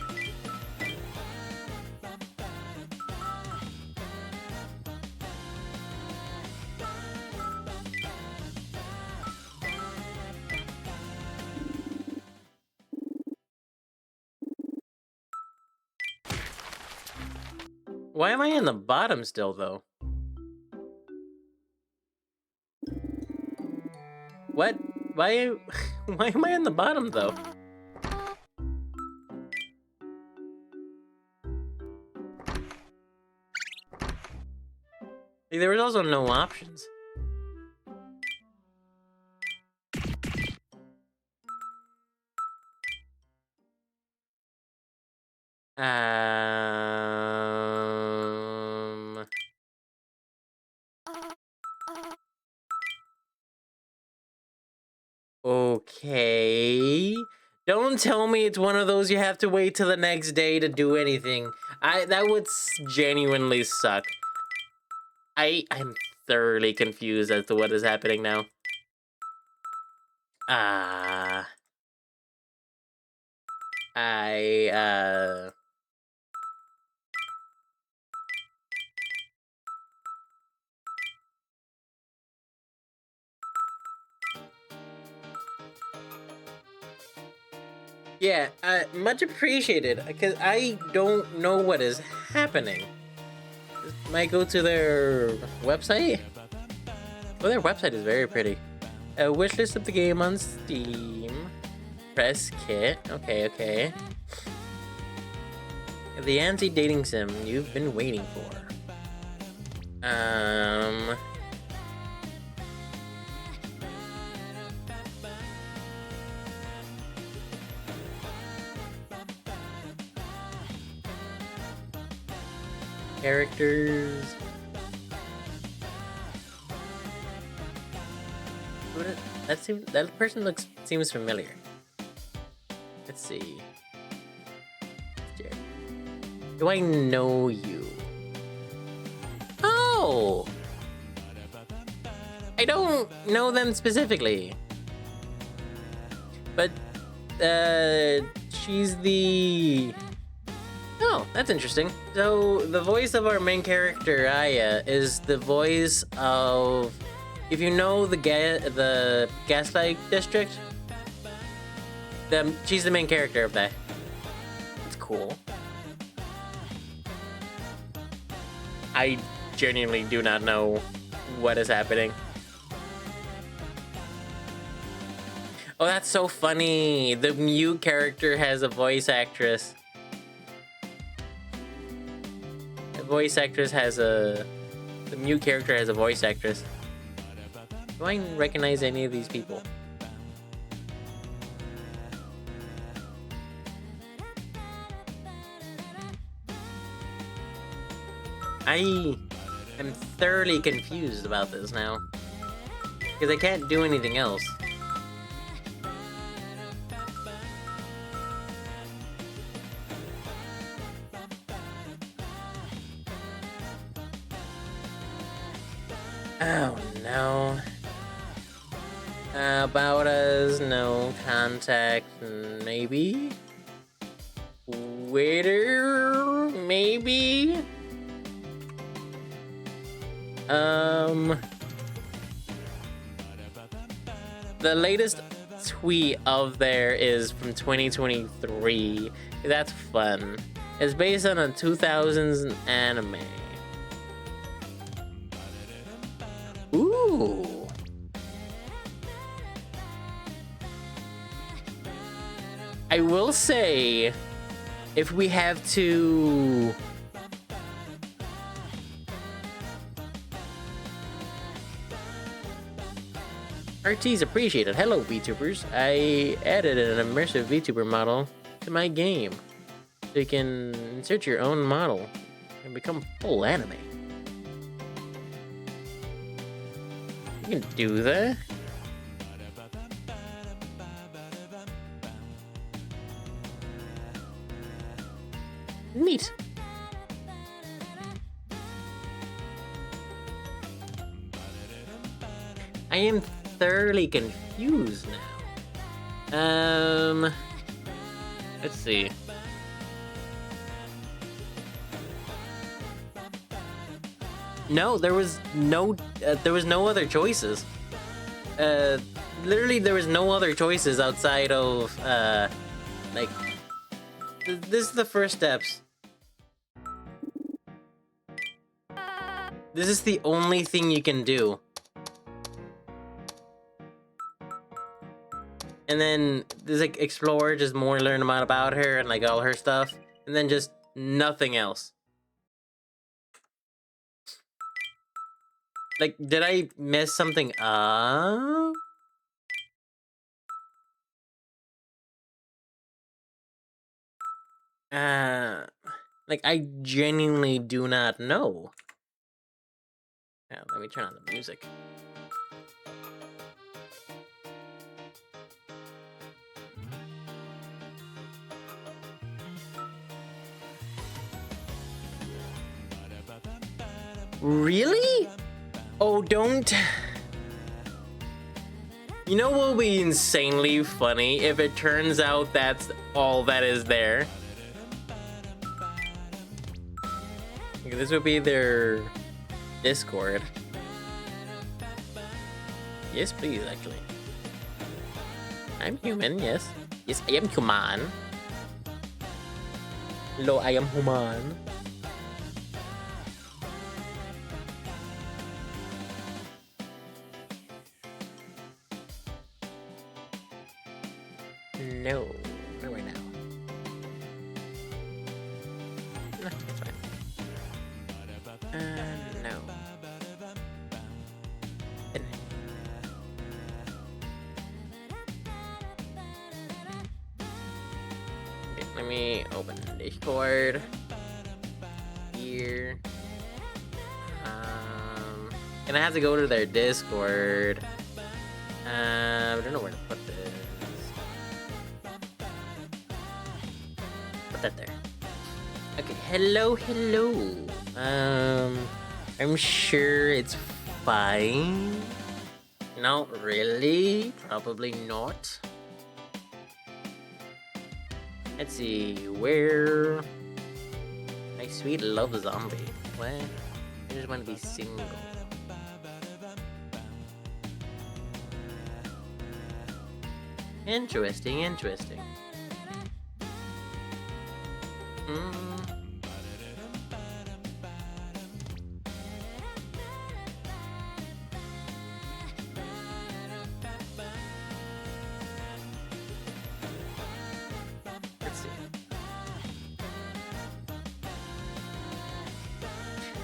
Why am I in the bottom still, though? What? Why? Why am I in the bottom, though? Like, there was also no options. Um... Okay. Don't tell me it's one of those you have to wait till the next day to do anything. That would genuinely suck. I'm thoroughly confused as to what is happening now. I Yeah, much appreciated, because I don't know what is happening. Might go to their website? Oh, their website is very pretty. Wishlist of the game on Steam. Press kit. Okay. The anti-dating sim you've been waiting for. Characters. That person seems familiar. Let's see. Do I know you? Oh! I don't know them specifically. But, she's the... Oh, that's interesting. So, the voice of our main character, Aya, is the voice of... If you know the Gaslight District, she's the main character of that. That's cool. I genuinely do not know what is happening. Oh, that's so funny. The mute character has a voice actress. The mute character has a voice actress. Do I recognize any of these people? I am thoroughly confused about this now. Because I can't do anything else. Oh no. About us, no contact, maybe? Waiter, maybe? The latest tweet of there is from 2023. That's fun. It's based on a 2000s anime. Ooh. I will say, if we have to... RT's appreciated. Hello, VTubers. I added an immersive VTuber model to my game, so you can insert your own model and become full anime. You can do that. Neat. I am thoroughly confused now. Let's see. No, there was no other choices. Literally, there was no other choices outside of like. This is the first steps. This is the only thing you can do. And then there's like explore, just more learn about her and like all her stuff, and then just nothing else. Like, did I mess something up? Like I genuinely do not know. Yeah, let me turn on the music. Really? Oh, don't. You know what would be insanely funny if it turns out that's all that is there? Okay, this would be their Discord. Yes, please, actually. I'm human, yes. Yes, I am human. Hello, I am human. No, not right now. No, it's fine. No. Okay, let me open Discord. Here. And I have to go to their Discord. I don't know where to put this. Put that there. Okay, hello. I'm sure it's fine. Not really. Probably not. Let's see, where... My sweet love zombie. What? I just want to be single. Interesting. Let's see.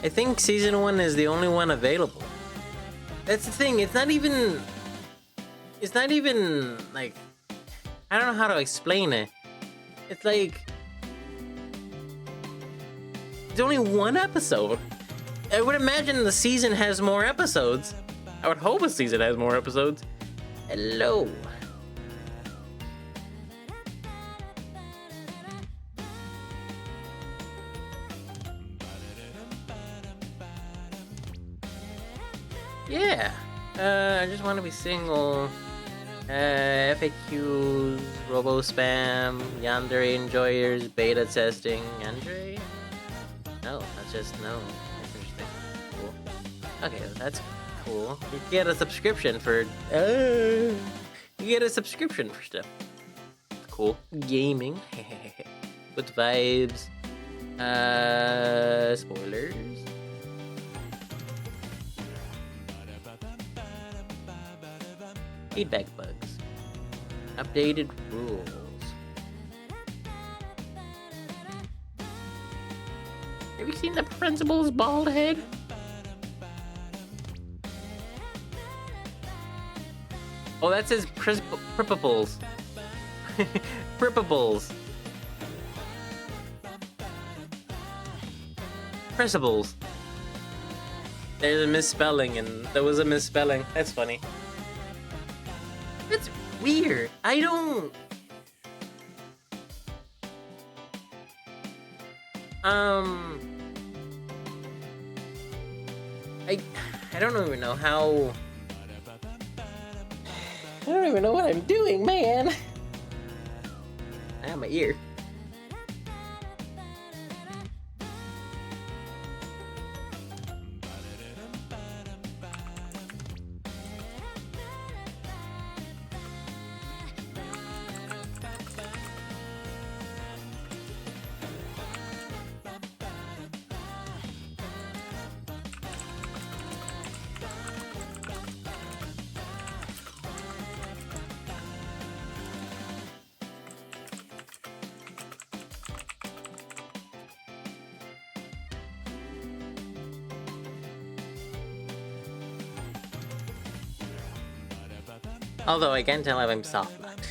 I think season 1 is the only one available. That's the thing, it's not even like, I don't know how to explain it. It's like, it's only one episode. I would imagine the season has more episodes. I would hope a season has more episodes. Hello. Yeah. I just want to be single. FAQs, robo spam, yandere enjoyers, beta testing. Yandere? No, that's just no. That's interesting. Cool. Okay, that's cool. You get a subscription for. You get a subscription for stuff. Cool. Gaming. With vibes. Spoilers. Feedback bugs. Updated rules. Have you seen the principal's bald head? Oh, that says Prippables. Prippables. Principles. There's a misspelling, and there was a misspelling. That's funny. That's weird. I don't. I don't even know how. I don't even know what I'm doing, man. I have my ear. Although I can't tell if I'm soft locked.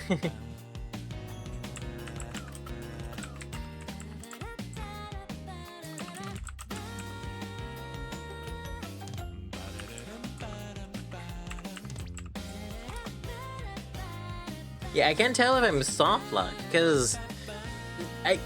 Yeah, I can't tell if I'm soft locked because I.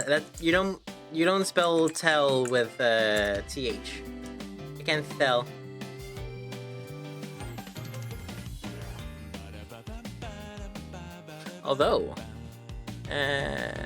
That you don't spell tell with th. I can't tell. Although, and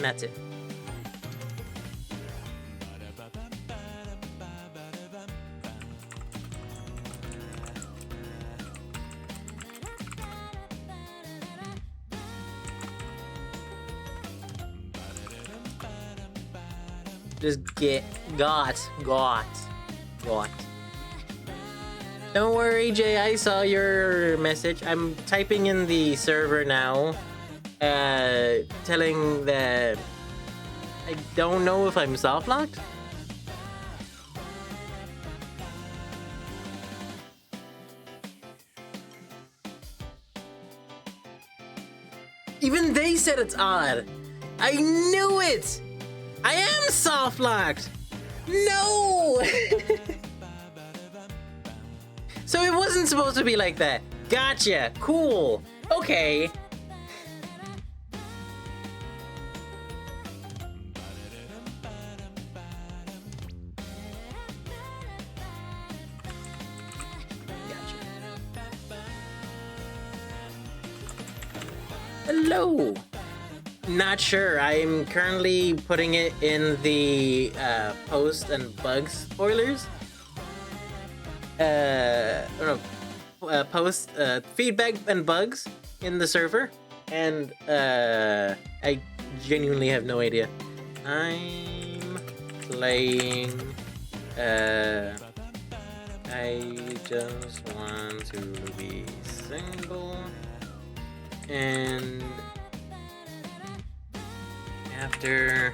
that's it. Just got. Don't worry, Jay, I saw your message. I'm typing in the server now, telling that I don't know if I'm soft locked. Even they said it's odd. I knew it! I am soft locked! No! So it wasn't supposed to be like that. Gotcha. Cool. Okay. Gotcha. Hello. Not sure. I'm currently putting it in the post and bugs spoilers. Post feedback and bugs in the server, and I genuinely have no idea. I'm playing. I just want to be single and after...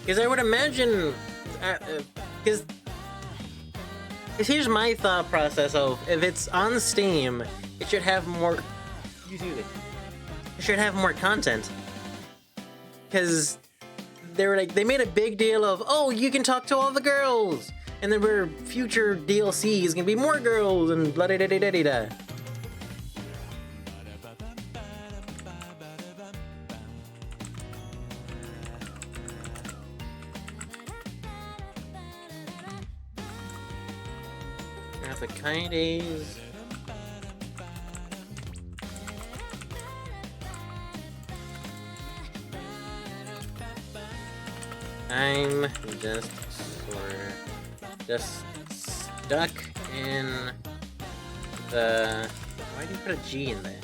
Because I would imagine... Because here's my thought process of, if it's on Steam, it should have more... It should have more content. Because they made a big deal of, oh, you can talk to all the girls! And then where future DLC is gonna be more girls and blah da da da da da. The Kaides. I'm just stuck in the... Why do you put a G in there?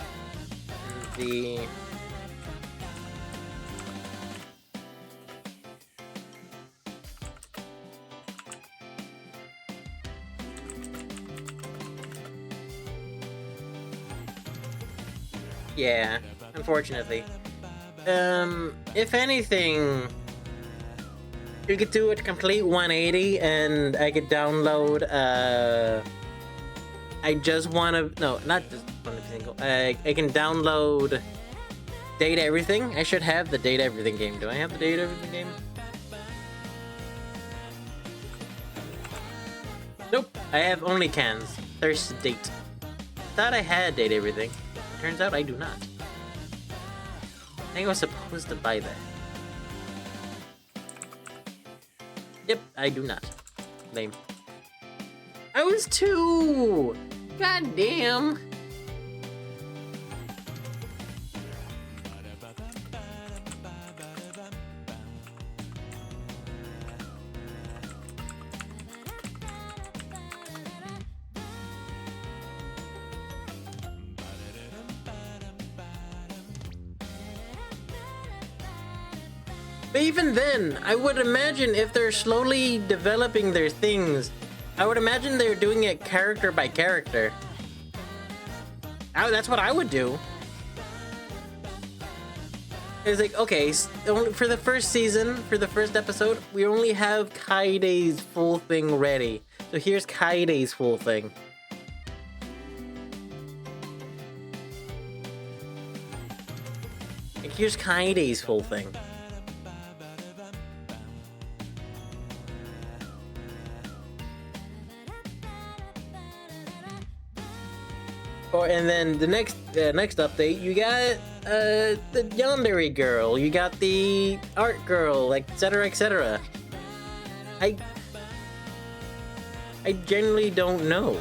The... Yeah, unfortunately. If anything, you could do a complete 180 and I could download, I just wanna, no, not just one single, I can download Data Everything. I should have the Data Everything game. Do I have the Data Everything game? Nope, I have only cans. Thirst Date. Thought I had Data Everything. Turns out I do not. I think I was supposed to buy that. Yep, I do not. Lame. I was 2! God damn! But even then, I would imagine if they're slowly developing their things, I would imagine they're doing it character by character. That's what I would do. It's like, okay, for the first season, for the first episode, we only have Kaide's full thing ready. So here's Kaide's full thing. Like, here's Kaide's full thing. Oh, and then the next update, you got the Yandere girl, you got the art girl, etc., etc. I genuinely don't know.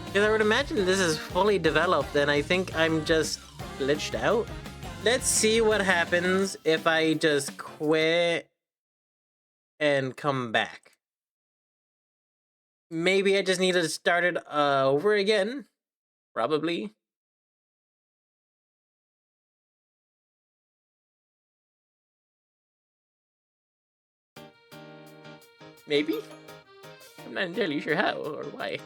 Because I would imagine this is fully developed, and I think I'm just glitched out. Let's see what happens if I just quit and come back. Maybe I just need to start it over again. Probably. Maybe? I'm not entirely sure how or why.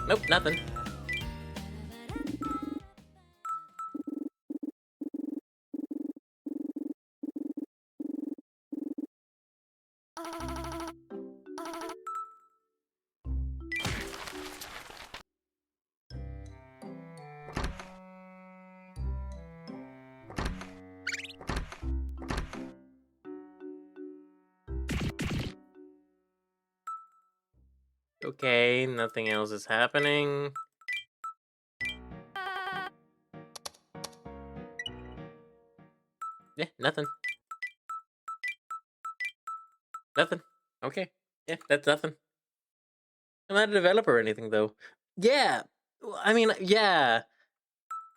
Nope, nothing. Okay, nothing else is happening. Yeah, nothing. Nothing. Okay. Yeah, that's nothing. I'm not a developer or anything, though. Yeah. I mean, yeah.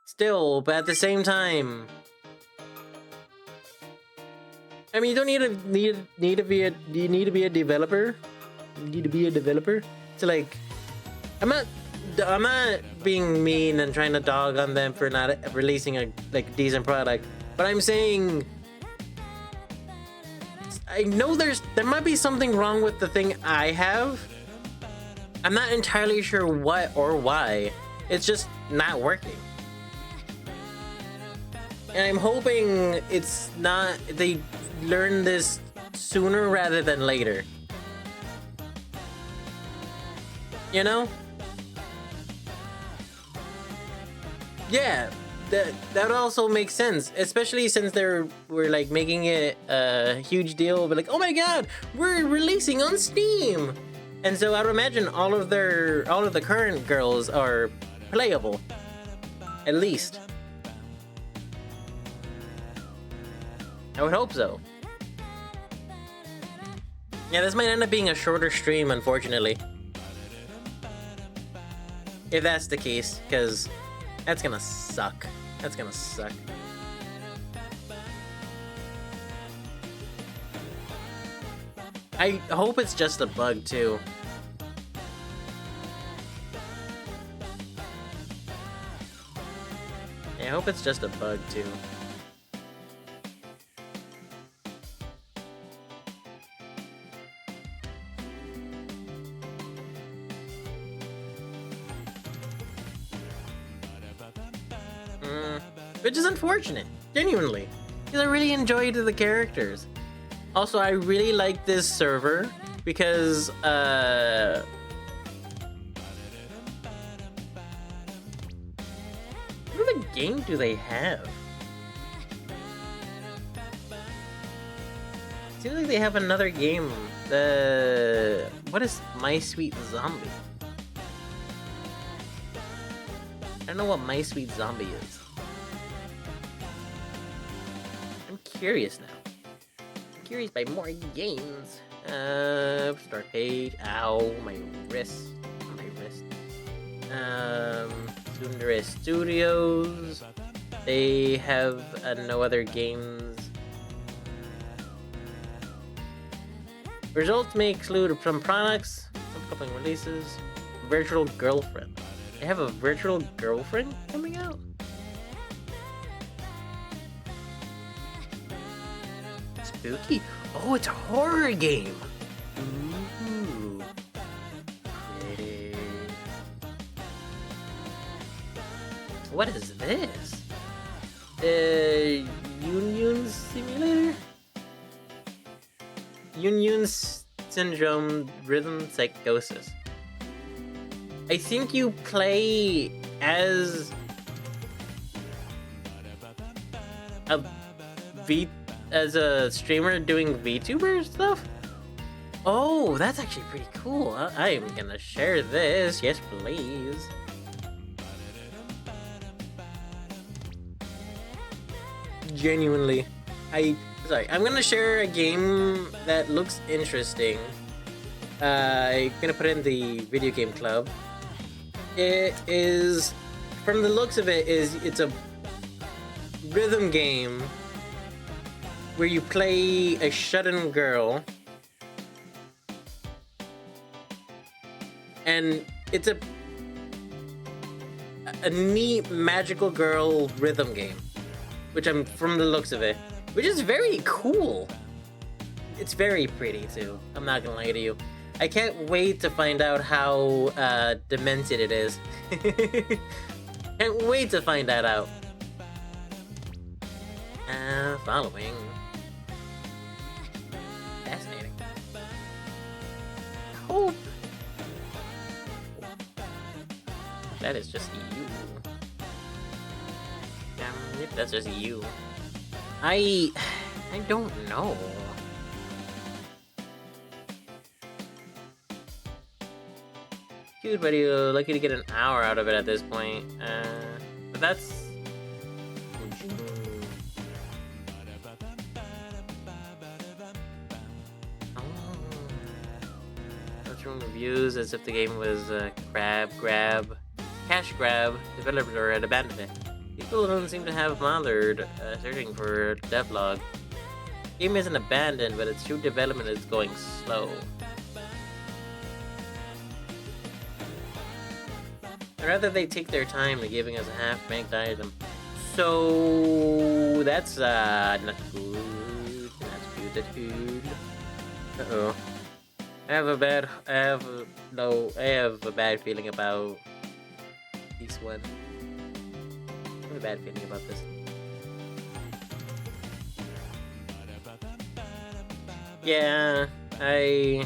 Still, but at the same time, I mean, you don't need to be a developer you to be a developer. So like, I'm not being mean and trying to dog on them for not releasing a like decent product, but I'm saying I know there might be something wrong with the thing I have. I'm not entirely sure what or why. It's just not working. And I'm hoping it's not, they learn this sooner rather than later. You know? Yeah, that also makes sense, especially since we're like making it a huge deal. But like, oh my god, we're releasing on Steam, and so I would imagine all of the current girls are playable, at least. I would hope so. Yeah, this might end up being a shorter stream, unfortunately. If that's the case, because that's gonna suck. That's gonna suck. I hope it's just a bug, too. I hope it's just a bug, too. Which is unfortunate, genuinely, because I really enjoyed the characters. Also, I really like this server because what other game do they have? Seems like they have another game. What is My Sweet Zombie? I don't know what My Sweet Zombie is. I'm curious now. I'm curious by more games. Start page. Ow, my wrist. My wrist. Tsundere Studios. They have no other games. Results may include some products, upcoming releases, virtual girlfriend. They have a virtual girlfriend coming out? Spooky? Oh, it's a horror game! Ooh. Pretty. What is this? Union Simulator? Union Syndrome Rhythm Psychosis. I think you play as a streamer doing VTuber stuff. Oh, that's actually pretty cool. I'm gonna share this. Yes, please. Genuinely, I'm gonna share a game that looks interesting. I'm gonna put it in the video game club. It is, from the looks of it, it's a rhythm game where you play a shut-in girl, and it's a neat magical girl rhythm game, which I'm from the looks of it, which is very cool. It's very pretty too. I'm not gonna lie to you. I can't wait to find out how demented it is. Can't wait to find that out. Following. Fascinating. Hope. That is just you. Yep, that's just you. I don't know. Cute video, lucky to get an hour out of it at this point. But that's... Showing reviews as if the game was cash grab. Developer had abandoned it. People don't seem to have bothered searching for devlog. The game isn't abandoned, but its true development is going slow. I'd rather they take their time to giving us a half-banked item. So that's not good. That's good. Uh-oh. I have a bad feeling about this one. I have a bad feeling about this. Yeah, I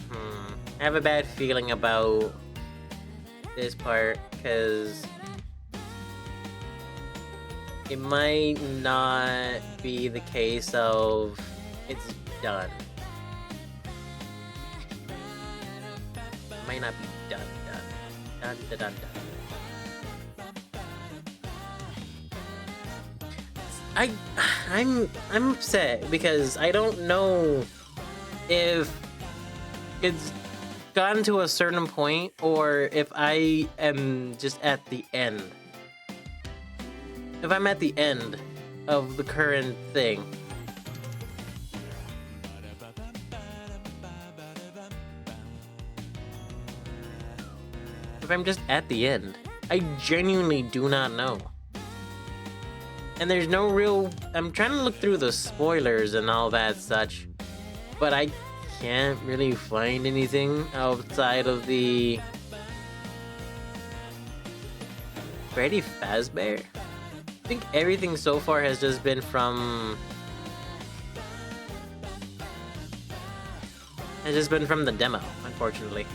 have a bad feeling about this part, because it might not be the case of it's done. It might not be done. I'm upset because I don't know if it's gotten to a certain point or if I am just at the end. If I'm at the end of the current thing. If I'm just at the end. I genuinely do not know. And there's no real... I'm trying to look through the spoilers and all that such, but I can't really find anything outside of the Freddy Fazbear. I think everything so far has just been from the demo, unfortunately.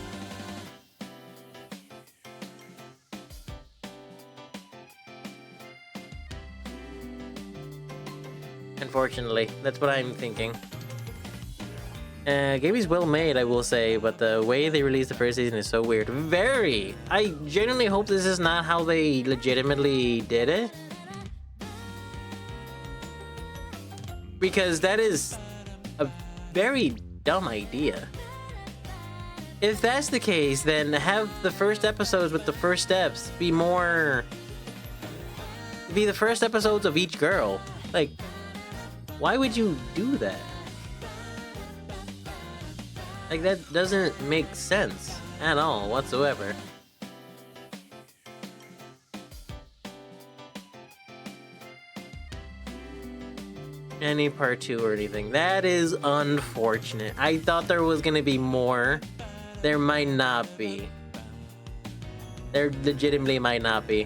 Unfortunately, that's what I'm thinking. Game is well made, I will say, but the way they released the first season is so weird. Very! I genuinely hope this is not how they legitimately did it. Because that is a very dumb idea. If that's the case, then have the first episodes with the first steps be the first episodes of each girl. Like, why would you do that? Like, that doesn't make sense at all whatsoever. Any part 2 or anything. That is unfortunate. I thought there was gonna be more. There might not be. There legitimately might not be.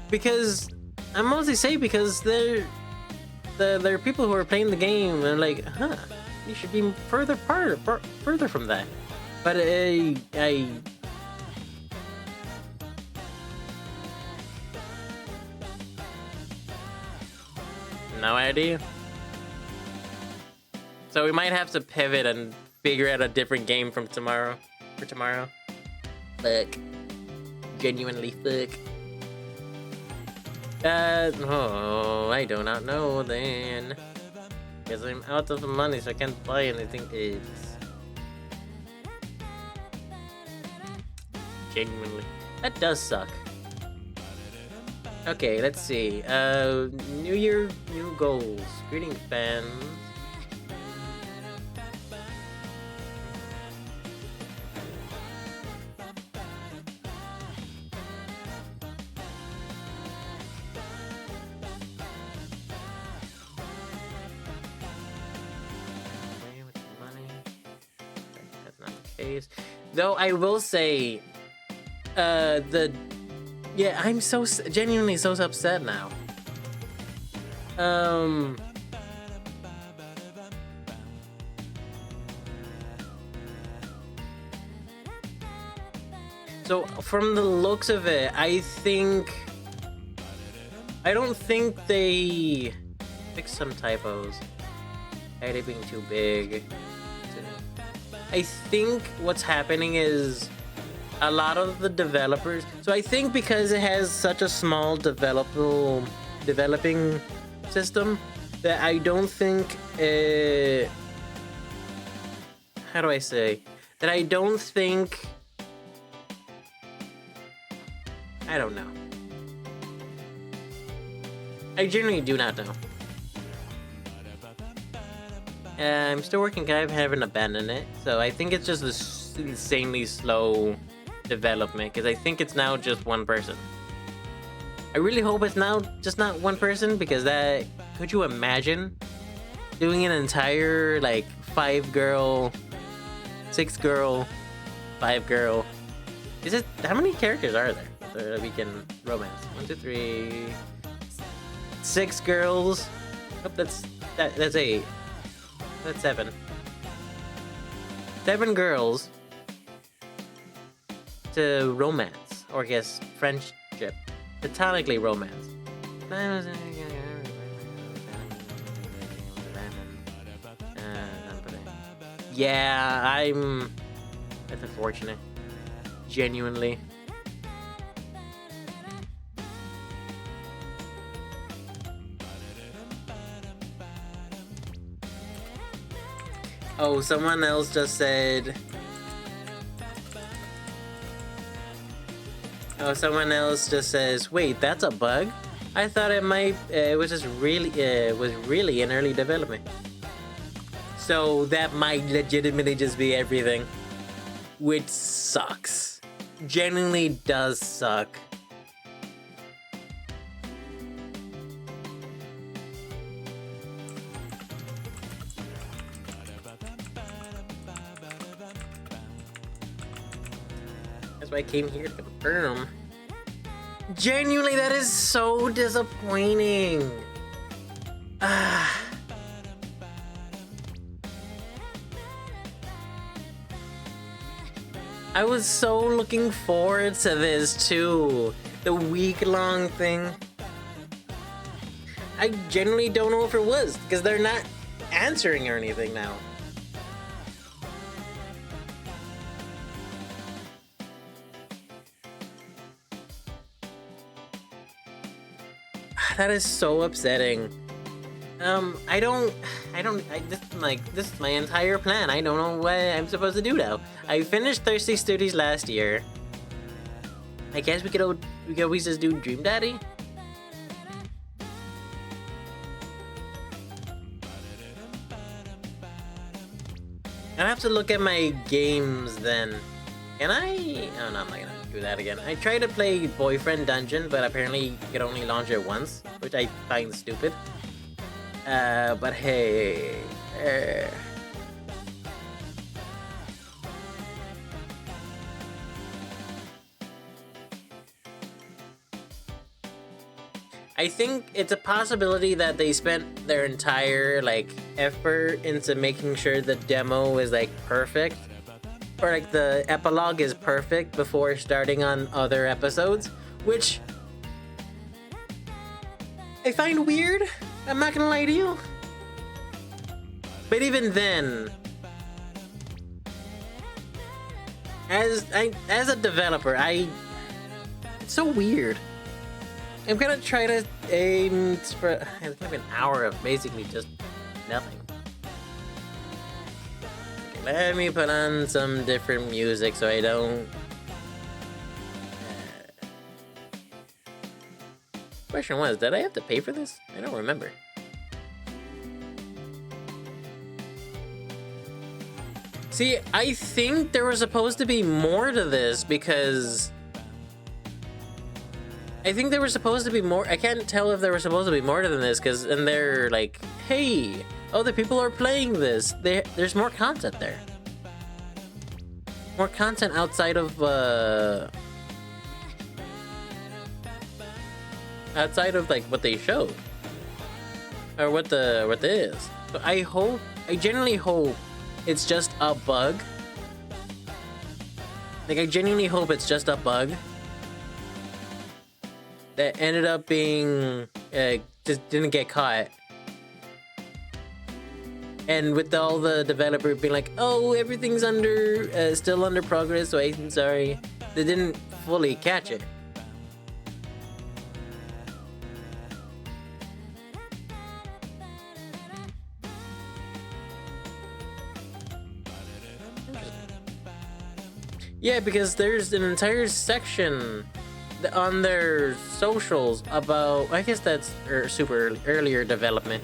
Because I'm mostly saying because there are people who are playing the game and like, huh, you should be further from that. But I no idea. So we might have to pivot and figure out a different game from tomorrow. For tomorrow. Fuck. Genuinely fuck. Oh, I do not know then. Because I'm out of money, so I can't buy anything else. Genuinely. That does suck. Okay, let's see. New Year, new goals. Greeting fans. Though I will say, yeah, I'm so genuinely so upset now. So from the looks of it, I don't think they fixed some typos. It being too big. I think what's happening is a lot of the developers. So I think because it has such a small developing system that I don't think how do I say that I don't think I don't know. I genuinely do not know. I'm still working. I haven't abandoned it, so I think it's just this insanely slow development because I think it's now just one person. I really hope it's now just not one person because that could you imagine doing an entire like 5-girl, 6-girl, 5-girl? Is it how many characters are there that we can romance? 1, 2, 3, 6 girls. Oh, that's 8. That's 7. 7 girls to romance, or I guess friendship, platonically romance. Yeah, that's unfortunate. Genuinely. Oh, someone else just said. Oh, someone else just says, "Wait, that's a bug? I thought it might. It was just really. Was really in early development. So that might legitimately just be everything, which sucks. Genuinely does suck." That's why I came here to confirm. Genuinely, that is so disappointing. Ah. I was so looking forward to this too. The week-long thing. I genuinely don't know if it was, because they're not answering or anything now. That is so upsetting. This is my entire plan. I don't know what I'm supposed to do now. I finished Thirsty Studies last year. I guess we could always just do Dream Daddy. I'll have to look at my games then. Can I? Oh no, I'm not gonna do that again. I tried to play Boyfriend Dungeon, but apparently you could only launch it once, which I find stupid. But hey. I think it's a possibility that they spent their entire effort into making sure the demo is perfect, or the epilogue is perfect before starting on other episodes, which I find weird. I'm not gonna lie to you. But even then, as a developer, it's so weird. I'm gonna try to aim for it's gonna be an hour of basically just nothing. Okay, let me put on some different music so I don't. Question was, did I have to pay for this? I don't remember. See, I think there was supposed to be more to this because I think there was supposed to be more. I can't tell if there was supposed to be more than this because then they're like, hey, other people are playing this. There's more content there. More content outside of what they showed or what is. So I genuinely hope it's just a bug. I genuinely hope it's just a bug that ended up being just didn't get caught. And with all the developer being like, oh, everything's still under progress, so I'm sorry, they didn't fully catch it. Yeah, because there's an entire section on their socials about, I guess that's super earlier development.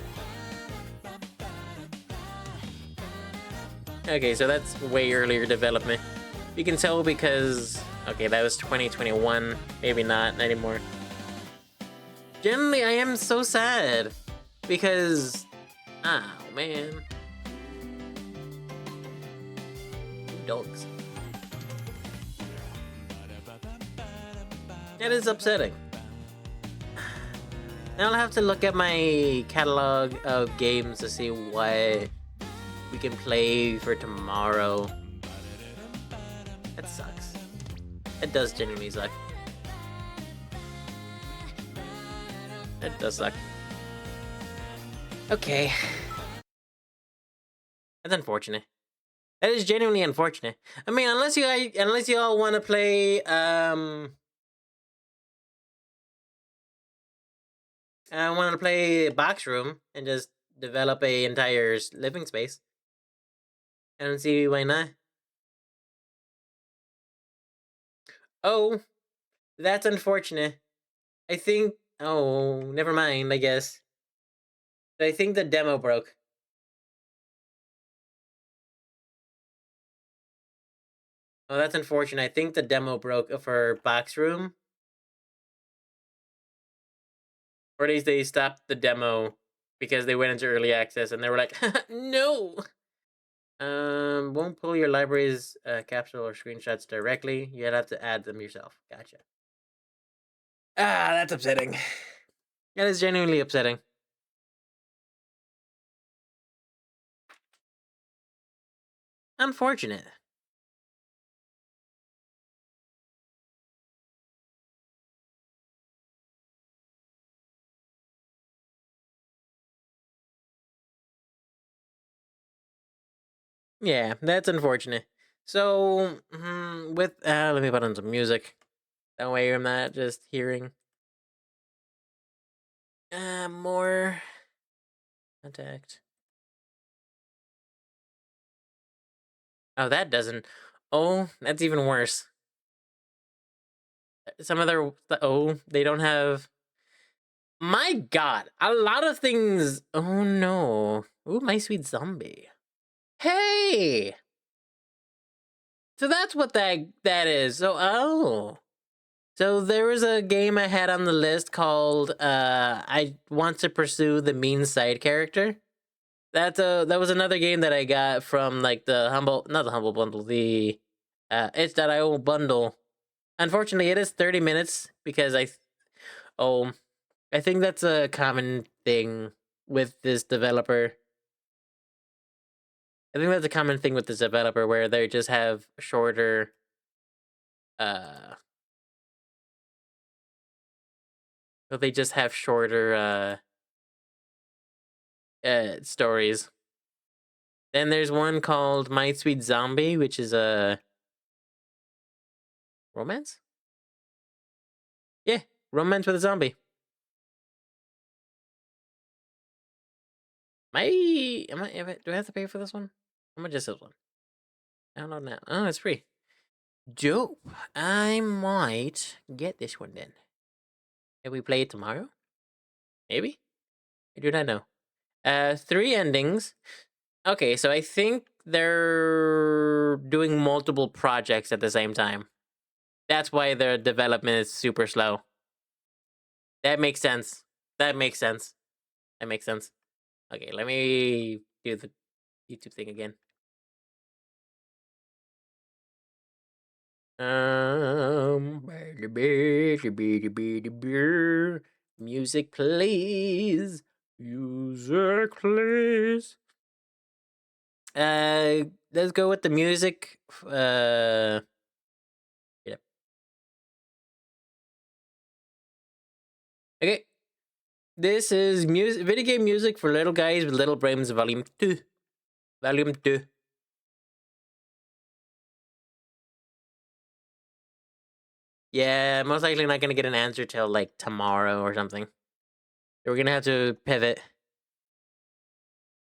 Okay, so that's way earlier development. You can tell because... Okay, that was 2021. Maybe not anymore. Generally, I am so sad. Because... Oh, man. Dogs. That is upsetting. I'll have to look at my catalog of games to see what we can play for tomorrow. That sucks. It does genuinely suck. It does suck. Okay. That's unfortunate. That is genuinely unfortunate. I mean, unless you all want to play I want to play Box Room and just develop a entire living space. I don't see why not. Oh, that's unfortunate. I think... Oh, never mind, I guess. I think the demo broke. Oh, that's unfortunate. I think the demo broke for Box Room. Or at least they stopped the demo because they went into early access and they were like, no! Won't pull your library's capsule or screenshots directly. You'd have to add them yourself. Gotcha. Ah, that's upsetting. That is genuinely upsetting. Unfortunate. Yeah, that's unfortunate. So, with let me put on some music. That way I'm not just hearing more contact. Oh, that doesn't. Oh, that's even worse. Some other... Oh, they don't have... My god, a lot of things... Oh no. Ooh, My Sweet Zombie. Hey! So that's what that is. So, oh. So there was a game I had on the list called I Want to Pursue the Mean Side Character. That was another game that I got from like the humble... Not the humble bundle, the itch.io bundle. Unfortunately, it is 30 minutes because I think that's a common thing with this developer. I think that's a common thing with this developer where they just have shorter they just have shorter stories. Then there's one called My Sweet Zombie, which is a romance? Yeah, romance with a zombie. Do I have to pay for this one? How much is this one? I don't know now. Oh, it's free. Dope. I might get this one then. Can we play it tomorrow? Maybe? I do not know. 3 endings. Okay, so I think they're doing multiple projects at the same time. That's why their development is super slow. That makes sense. That makes sense. That makes sense. Okay, let me do the YouTube thing again. Music, please. Music, please. Let's go with the music. Yeah. Okay. This is video game music for little guys with little brains, volume 2. Volume 2. Yeah, most likely not gonna get an answer till like tomorrow or something. We're gonna have to pivot.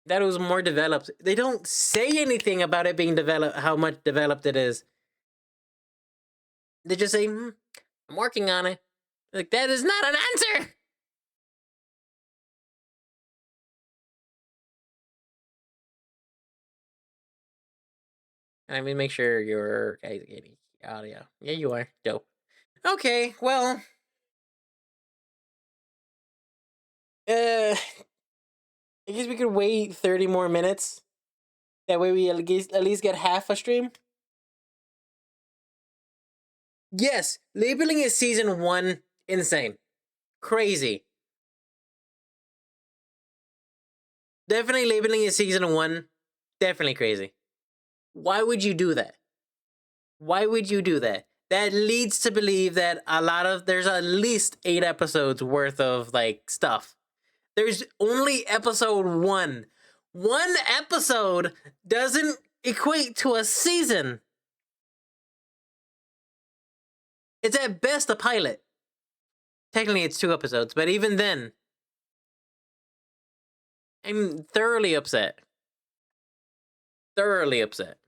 That was more developed. They don't say anything about it being developed, how much developed it is. They just say, I'm working on it. Like, that is not an answer! Let me make sure you're guys getting audio. Yeah, you are. Dope. Okay, well, I guess we could wait 30 more minutes. That way we at least get half a stream. Yes, labeling is season 1 insane. Crazy. Definitely labeling is season 1 definitely crazy. Why would you do that? Why would you do that? That leads to believe that there's at least 8 episodes worth of like stuff. There's only episode 1. One episode doesn't equate to a season. It's at best a pilot. Technically, it's 2 episodes, but even then, I'm thoroughly upset. Thoroughly upset.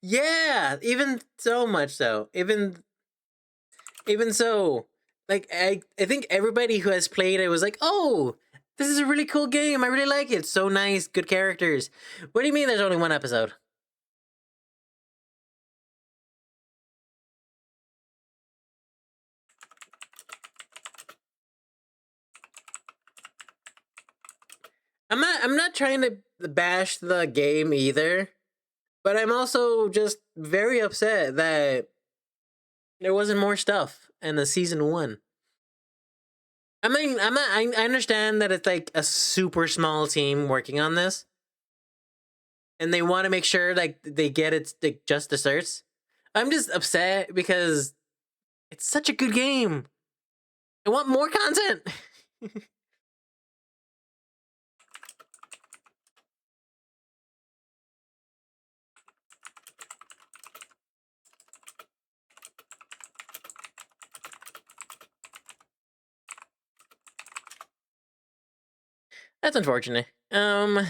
Yeah, even so much so. Even so, like I think everybody who has played it was like, "Oh, this is a really cool game. I really like it. So nice, good characters." What do you mean there's only 1 episode? I'm not trying to bash the game either, but I'm also just very upset that there wasn't more stuff in the season 1. I mean, I understand that it's like a super small team working on this, and they want to make sure like they get it like, just desserts. I'm just upset because it's such a good game. I want more content. That's unfortunate. I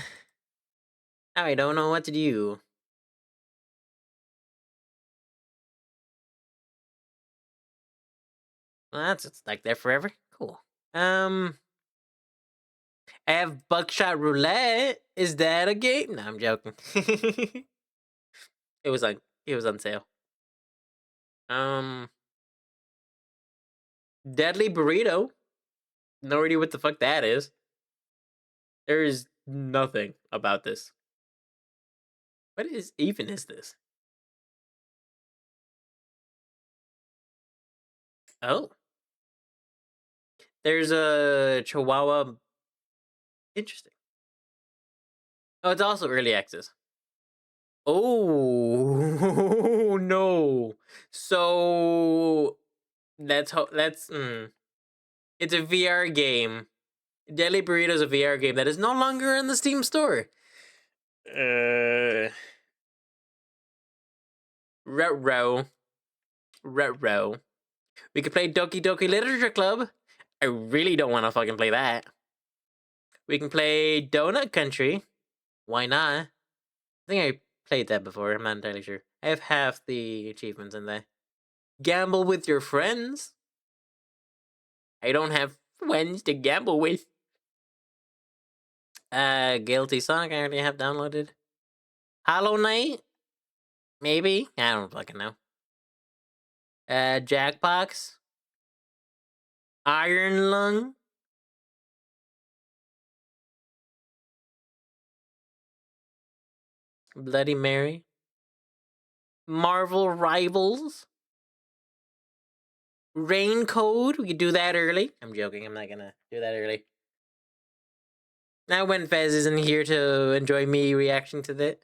don't know what to do. Well, that's it's like that forever. Cool. I have Buckshot Roulette. Is that a game? No, I'm joking. it was on. It was on sale. Um, Deadly Burrito. No idea what the fuck that is. There is nothing about this. What is this? Oh, there's a Chihuahua. Interesting. Oh, it's also early access. Oh no! So it's a VR game. Deadly Burrito is a VR game that is no longer in the Steam store. Uh, Retro. Retro. We could play Doki Doki Literature Club. I really don't want to fucking play that. We can play Donut Country. Why not? I think I played that before. I'm not entirely sure. I have half the achievements in there. Gamble with your friends. I don't have friends to gamble with. Guilty Sonic I already have downloaded. Hollow Knight? Maybe? I don't fucking know. Jackbox? Iron Lung? Bloody Mary? Marvel Rivals? Rain Code? We could do that early. I'm joking, I'm not gonna do that early. Now when Fez isn't here to enjoy me reaction to that.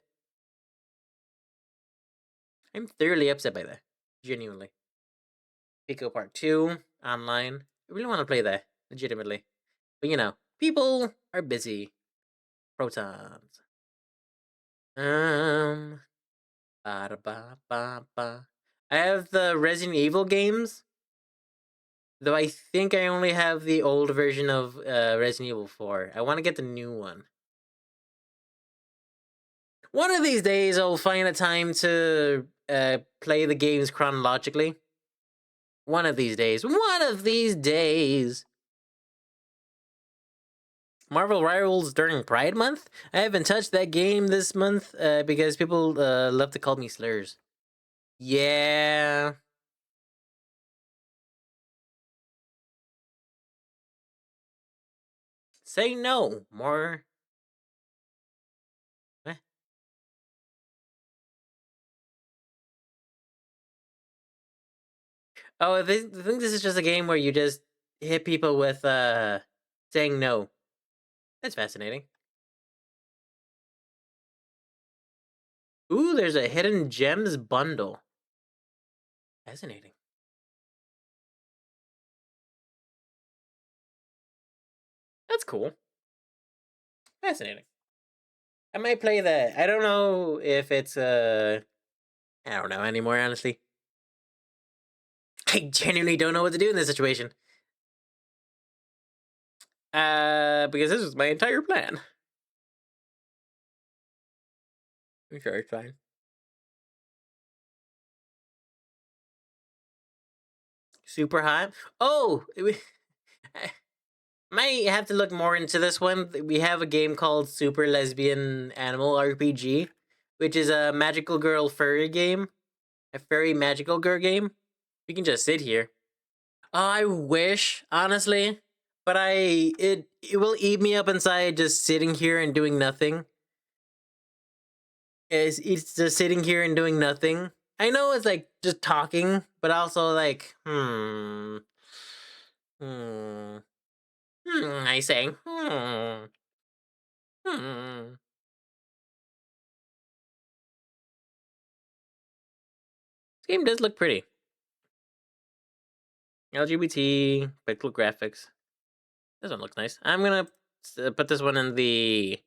I'm thoroughly upset by that. Genuinely. Pico Part 2, online. I really want to play that, legitimately. But you know, people are busy. Protons. Ba ba ba ba. I have the Resident Evil games, though I think I only have the old version of Resident Evil 4. I want to get the new one. One of these days, I'll find a time to play the games chronologically. One of these days. One of these days. Marvel Rivals during Pride Month? I haven't touched that game this month because people love to call me slurs. Yeah. Say no. More. Eh. Oh, I think this is just a game where you just hit people with saying no. That's fascinating. Ooh, there's a hidden gems bundle. Fascinating. That's cool. Fascinating. I might play that. I don't know if it's I don't know anymore, honestly. I genuinely don't know what to do in this situation. Because this was my entire plan. I'm sure it's fine. Super hot. Oh, I might have to look more into this one. We have a game called Super Lesbian Animal RPG, which is a magical girl furry game, a furry magical girl game. We can just sit here. Oh, I wish, honestly, but it will eat me up inside just sitting here and doing nothing. It's just sitting here and doing nothing. I know it's like just talking, but also like hmm, I say hmm. This game does look pretty. LGBT, pixel graphics. This one looks nice. I'm gonna put this one in the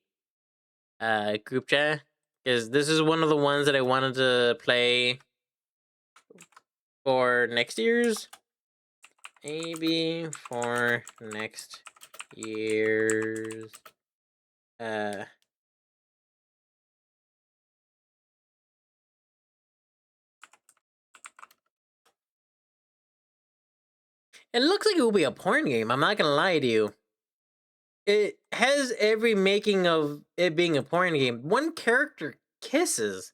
group chat because this is one of the ones that I wanted to play for next year's. Maybe for next year's. Uh, it looks like it will be a porn game. I'm not gonna lie to you. It has every making of it being a porn game. One character kisses.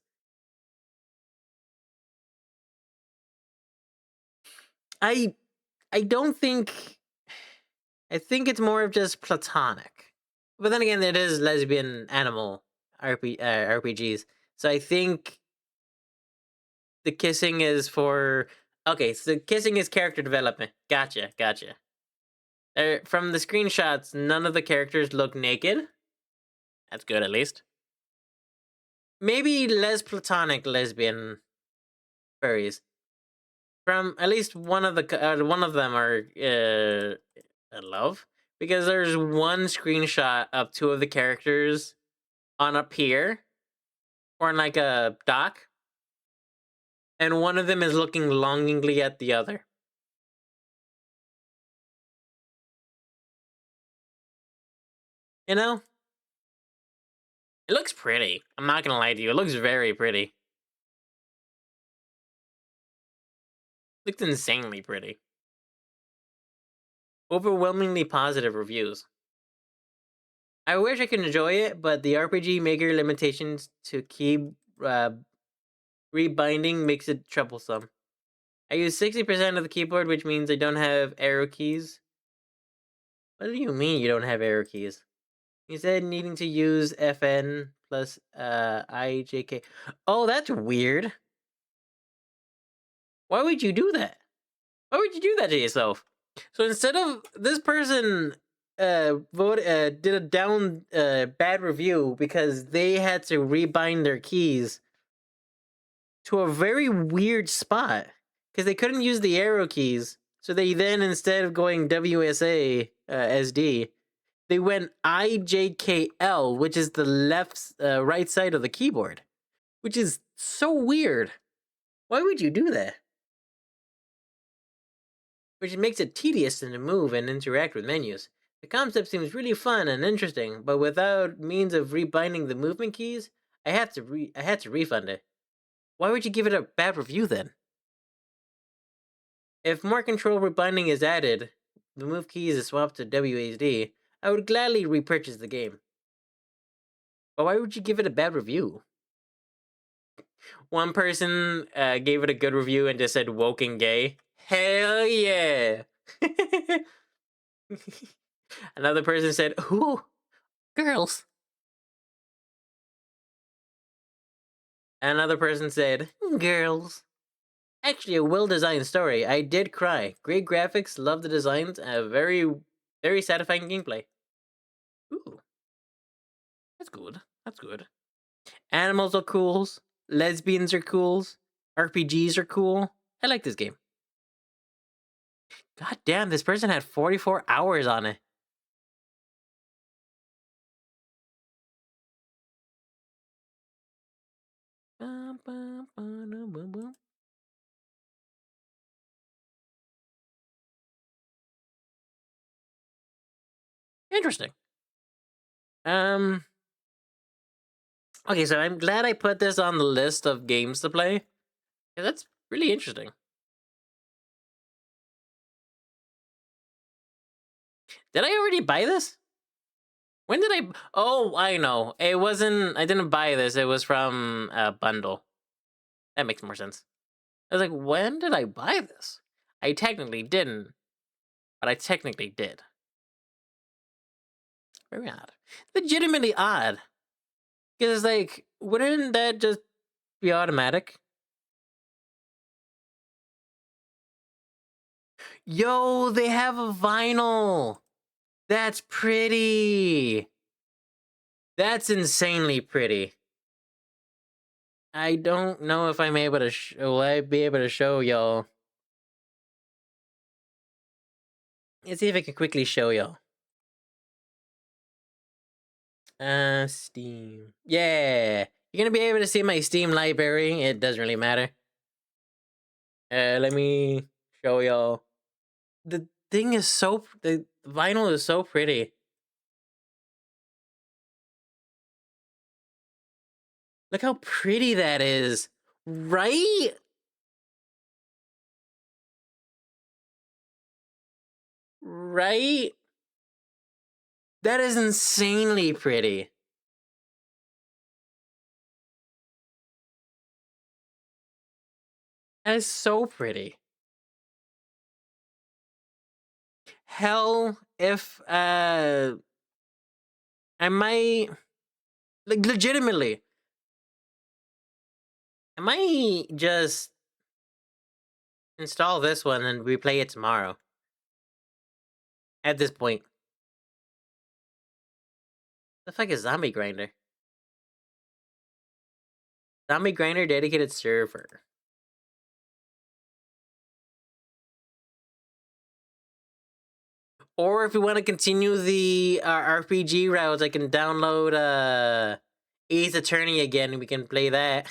I I don't think. I think it's more of just platonic. But then again, it is lesbian animal RPGs. So I think the kissing is for. Okay, so kissing is character development. Gotcha. From the screenshots, none of the characters look naked. That's good, at least. Maybe less platonic lesbian furries. From at least one of them are in love because there's one screenshot of two of the characters on a pier or in like a dock, and one of them is looking longingly at the other. You know, it looks pretty. I'm not gonna lie to you. It looks very pretty. It looks insanely pretty. Overwhelmingly positive reviews. I wish I could enjoy it, but the RPG Maker limitations to keep uh, rebinding makes it troublesome. I use 60% of the keyboard, which means I don't have arrow keys. What do you mean you don't have arrow keys? You said needing to use FN plus IJK. Oh, that's weird. Why would you do that? Why would you do that to yourself? So instead of this person did a down bad review because they had to rebind their keys to a very weird spot because they couldn't use the arrow keys. So they then, instead of going WSA SD, they went IJKL, which is the right side of the keyboard, which is so weird. Why would you do that? Which makes it tedious to move and interact with menus. The concept seems really fun and interesting, but without means of rebinding the movement keys, I had to refund it. Why would you give it a bad review then? If more control rebinding is added, the move keys is swapped to WASD, I would gladly repurchase the game. But why would you give it a bad review? One person gave it a good review and just said woke and gay. Hell yeah! Another person said, ooh, girls. Another person said, girls. Actually, a well-designed story. I did cry. Great graphics, love the designs, very satisfying gameplay. Ooh, that's good. That's good. Animals are cools. Lesbians are cools. RPGs are cool. I like this game. God damn, this person had 44 hours on it. Interesting. Okay, so I'm glad I put this on the list of games to play. Yeah, that's really interesting. Did I already buy this? When did I? Oh, I know. It wasn't. I didn't buy this. It was from a bundle. That makes more sense. I was like, when did I buy this? I technically didn't, but I technically did. Very odd. Legitimately odd. Because, like, wouldn't that just be automatic? Yo, they have a vinyl. That's pretty. That's insanely pretty. I don't know if I'm able to. Will I be able to show y'all? Let's see if I can quickly show y'all. Steam. Yeah, you're gonna be able to see my Steam library. It doesn't really matter. Let me show y'all. The thing is the vinyl is so pretty. Look how pretty that is, right? Right? That is insanely pretty. That is so pretty. Hell, if I might, like, legitimately, I might just install this one and replay it tomorrow. At this point, the fuck is Zombie Grinder? Zombie Grinder dedicated server. Or if we want to continue the RPG routes, I can download Ace Attorney again and we can play that.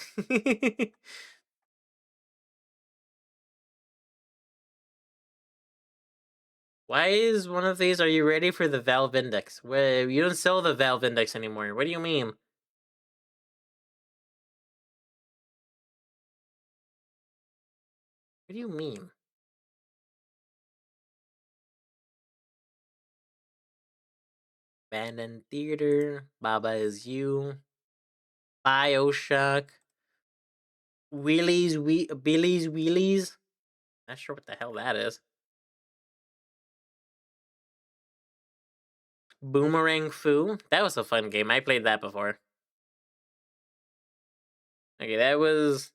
Why is one of these? Are you ready for the Valve Index? Well, you don't sell the Valve Index anymore. What do you mean? What do you mean? Abandoned Theater, Baba Is You, Bioshock, Billy's Wheelies. Not sure what the hell that is. Boomerang Fu. That was a fun game. I played that before. Okay, that was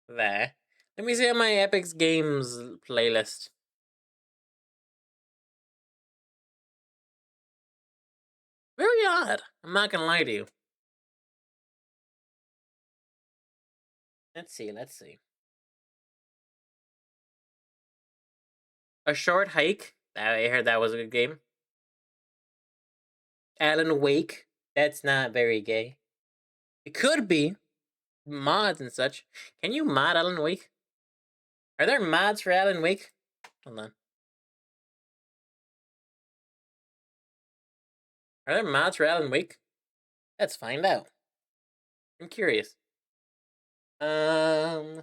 that. Let me see on my Epic's Games playlist. Very odd. I'm not gonna lie to you. Let's see, let's see. A Short Hike. I heard that was a good game. Alan Wake. That's not very gay. It could be. Mods and such. Can you mod Alan Wake? Are there mods for Alan Wake? Hold on. Are there mods for Alan Wake? Let's find out. I'm curious. Um.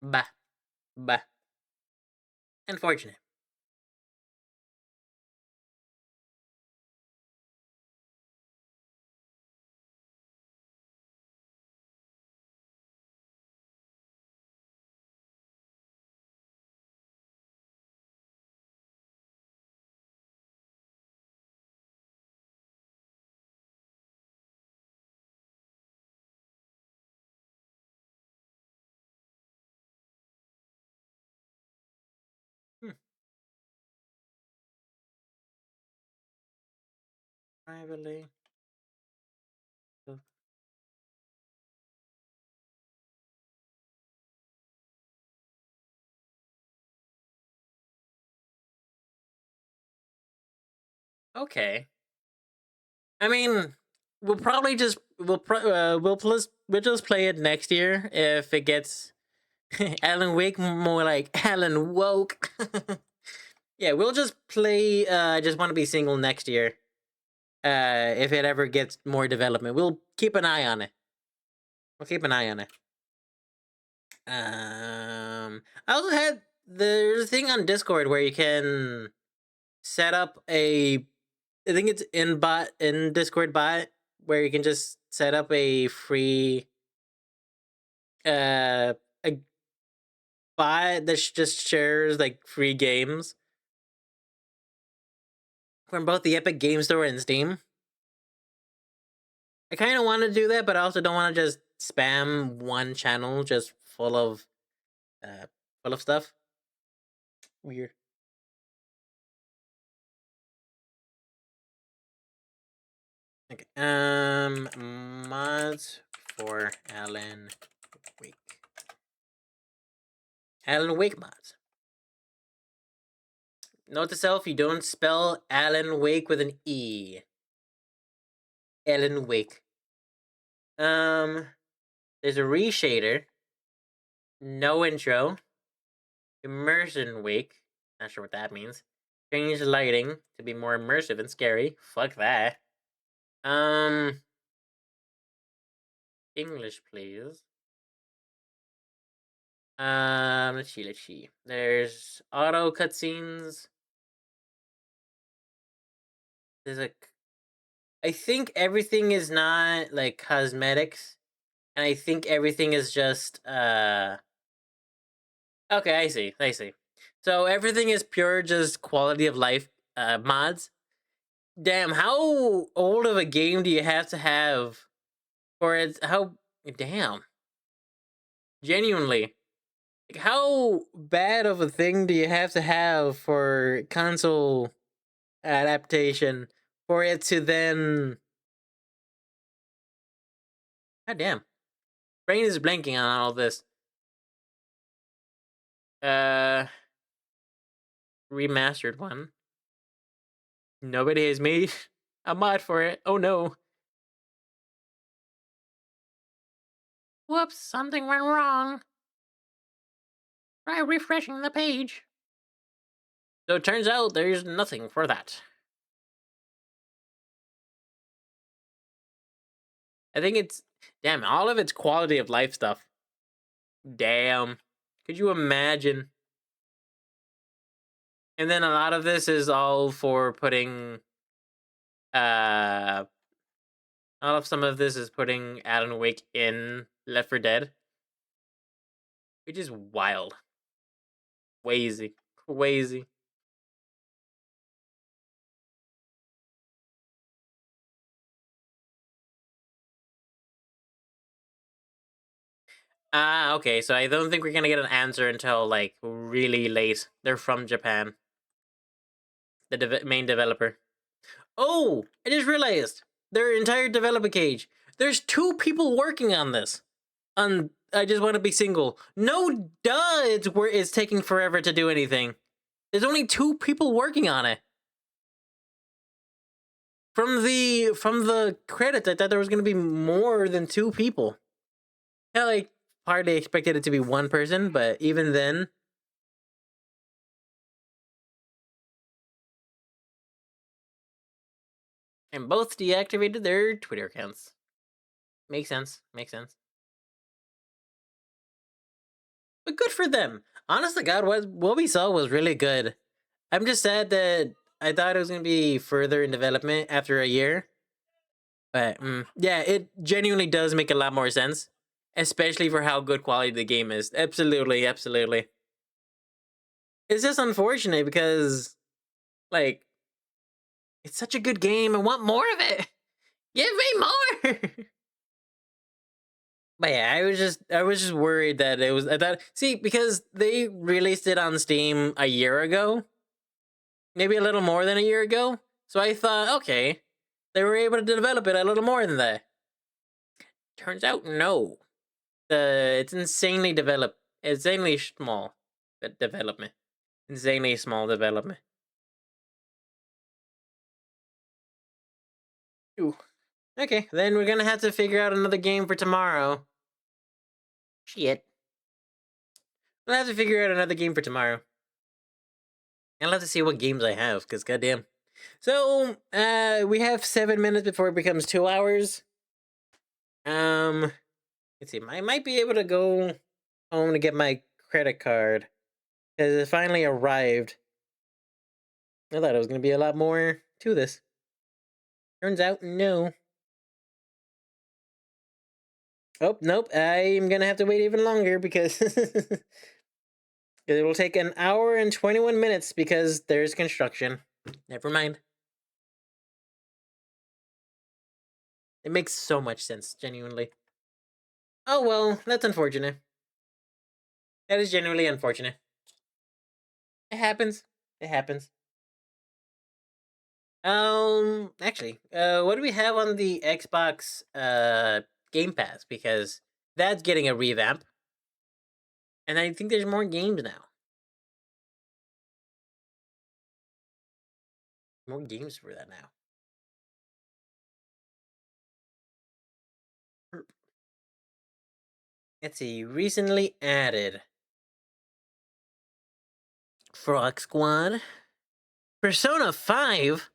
Bah. Bah. Unfortunate. Hmm. Privately. Okay. I mean, we'll probably just we'll just play it next year if it gets Alan Wake more like Alan Woke. Yeah, we'll just play I just want to be single next year. If it ever gets more development, we'll keep an eye on it. We'll keep an eye on it. I also had there's a thing on Discord where you can set up a I think it's in Discord bot where you can just set up a free a bot that just shares like free games from both the Epic Game Store and Steam. I kind of want to do that, but I also don't want to just spam one channel just uh full of stuff. Weird. Okay. Mods for Wake. Alan Wake mods. Note to self: you don't spell Alan Wake with an E. Alan Wake. There's a reshader. No intro. Immersion Wake. Not sure what that means. Change lighting to be more immersive and scary. Fuck that. English, please. Let's see. There's auto cutscenes. There's I think everything is not like cosmetics, and I think everything is just Okay, I see. I see. So everything is pure just quality of life mods. Damn, how old of a game do you have for it? How damn, genuinely, like, how bad of a thing do you have for console adaptation for it to then? God damn, brain is blanking on all this. Uh, Remastered one. Nobody has made a mod for it. Oh no. Whoops, something went wrong. Try refreshing the page. So it turns out there's nothing for that. I think it's damn all of it's quality of life stuff. Damn. Could you imagine? And then a lot of this is all for putting all of some of this is putting Alan Wake in Left 4 Dead. Which is wild. Crazy. Crazy. Ah, okay. So I don't think we're gonna get an answer until like really late. They're from Japan, the main developer. Oh, I just realized their entire developer cage. There's two people working on this. On I just want to be single. No, duh. It's taking forever to do anything. There's only two people working on it. From the credits, I thought there was gonna be more than two people. Hell, I hardly expected it to be one person, but even then, and both deactivated their Twitter accounts. Makes sense. Makes sense. But good for them. Honest to God, what we saw was really good. I'm just sad that I thought it was gonna be further in development after a year. But yeah, it genuinely does make a lot more sense, especially for how good quality the game is. Absolutely, absolutely. It's just unfortunate because, like, it's such a good game. I want more of it. Give me more. But yeah, I was just worried that it was. I thought, see, because they released it on Steam a year ago, maybe a little more than a year ago. So I thought, okay, they were able to develop it a little more than that. Turns out, no. It's insanely developed, insanely small development, insanely small development. Ooh. Okay, then we're gonna have to figure out another game for tomorrow. Shit. We'll have to figure out another game for tomorrow. I'll have to see what games I have, because goddamn. So, we have 7 minutes before it becomes 2 hours. Um, let's see. I might be able to go home to get my credit card, because it finally arrived. I thought it was gonna be a lot more to this. Turns out, no. Oh, nope. I'm gonna have to wait even longer because it will take an hour and 21 minutes because there's construction. Never mind. It makes so much sense, genuinely. Oh well, that's unfortunate. That is genuinely unfortunate. It happens. It happens. Actually, what do we have on the Xbox Game Pass? Because that's getting a revamp, and I think there's more games now. More games for that now. Let's see. Recently added Frog Squad, Persona 5,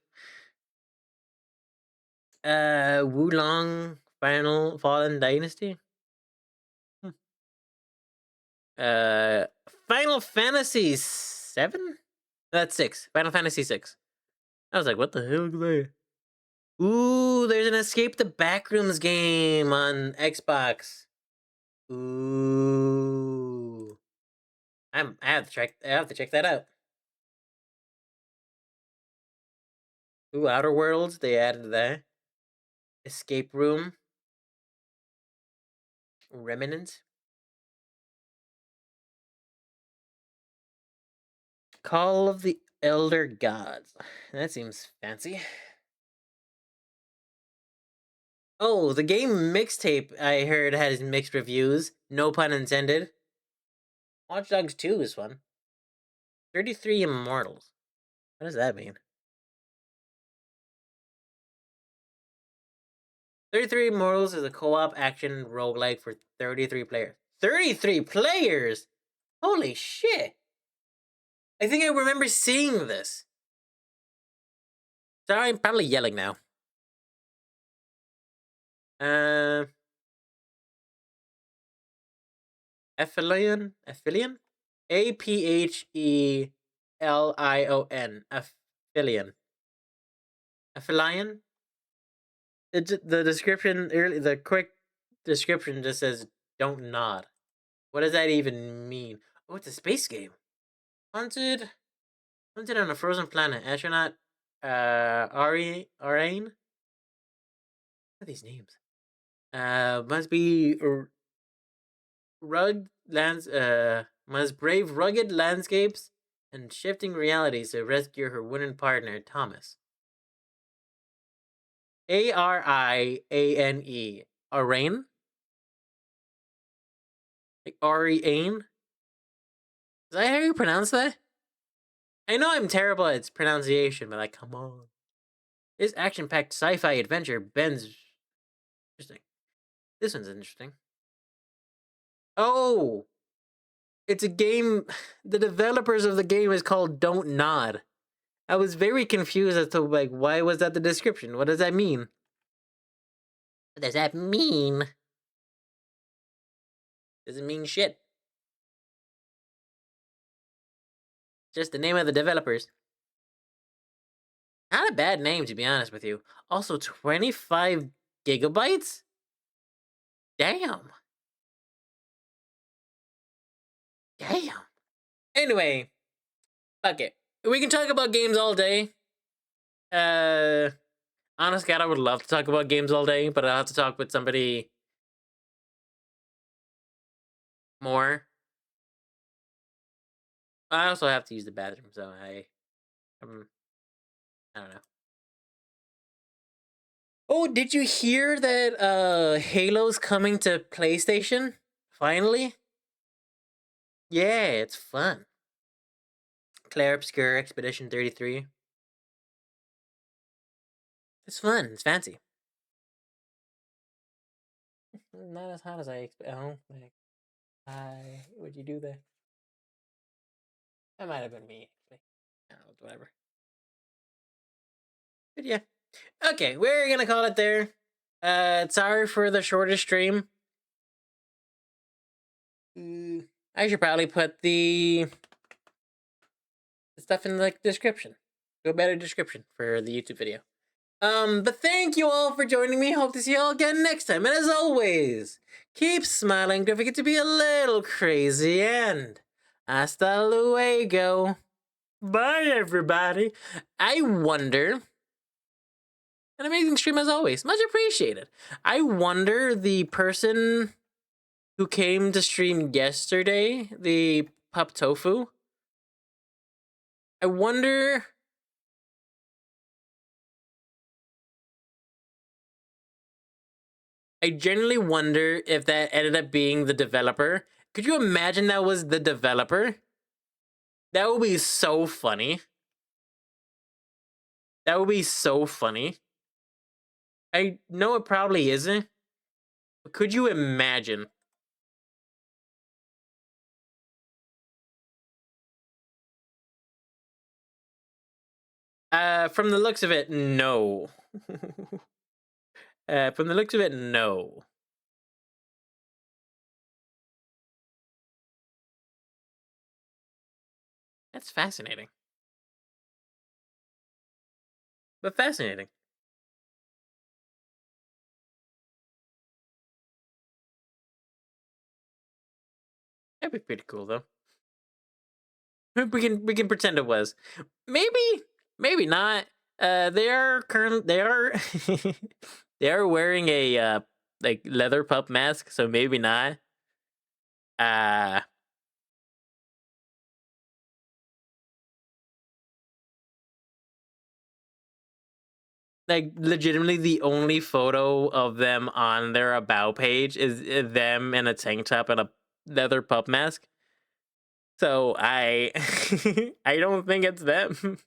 Wulong Final Fallen Dynasty, hmm. uh, Final Fantasy 7. That's 6. Final Fantasy 6. I was like, what the hell is that? Ooh, there's an Escape the Backrooms game on Xbox. Ooh, I have to check. I have to check that out. Ooh, Outer Worlds. They added that. Escape Room. Remnant. Call of the Elder Gods. That seems fancy. Oh, the game Mixtape I heard has mixed reviews. No pun intended. Watch Dogs 2 is fun. 33 Immortals. What does that mean? 33 Immortals is a co-op action roguelike for 33 players. 33 players? Holy shit. I think I remember seeing this. Sorry, I'm probably yelling now. Uh, Aphelion? Aphelion? Aphelion. Aphelion. Aphelion? The description, the quick description just says, don't nod. What does that even mean? Oh, it's a space game. Haunted on a frozen planet. Astronaut, Ariane? What are these names? Must be must brave rugged landscapes and shifting realities to rescue her wooden partner, Thomas. Ariane. Arain? Like Ariane? Is that how you pronounce that? I know I'm terrible at its pronunciation, but like, come on. This action-packed sci-fi adventure bends. Interesting. This one's interesting. Oh, it's a game. The developers of the game is called Don't Nod. I was very confused as to like why was that the description? What does that mean? What does that mean? Doesn't mean shit. Just the name of the developers. Not a bad name, to be honest with you. Also, 25 gigabytes? Damn. Damn. Anyway, fuck it. We can talk about games all day. Honest God, I would love to talk about games all day, but I'll have to talk with somebody more. I also have to use the bathroom, so I don't know. Oh, did you hear that Halo's coming to PlayStation? Finally? Yeah, it's fun. Claire Obscure Expedition 33. It's fun. It's fancy. Not as hot as I expect. Oh, like, why would you do that? That might have been me, actually. I don't know, whatever. But yeah. Okay, we're gonna call it there. Sorry for the shortest stream. I should probably put the stuff in the description. Do a better description for the YouTube video. But thank you all for joining me. Hope to see you all again next time. And as always, keep smiling. Don't forget to be a little crazy. And hasta luego. Bye, everybody. I wonder. An amazing stream as always. Much appreciated. I wonder the person who came to stream yesterday, the Pup Tofu. I wonder. I genuinely wonder if that ended up being the developer. Could you imagine that was the developer? That would be so funny. That would be so funny. I know it probably isn't. But could you imagine? From the looks of it, no. From the looks of it, no. That's fascinating. But fascinating. That'd be pretty cool, though. We can pretend it was. Maybe not. They are they are wearing a like leather pup mask, so maybe not. Like legitimately the only photo of them on their about page is them in a tank top and a leather pup mask. So I I don't think it's them.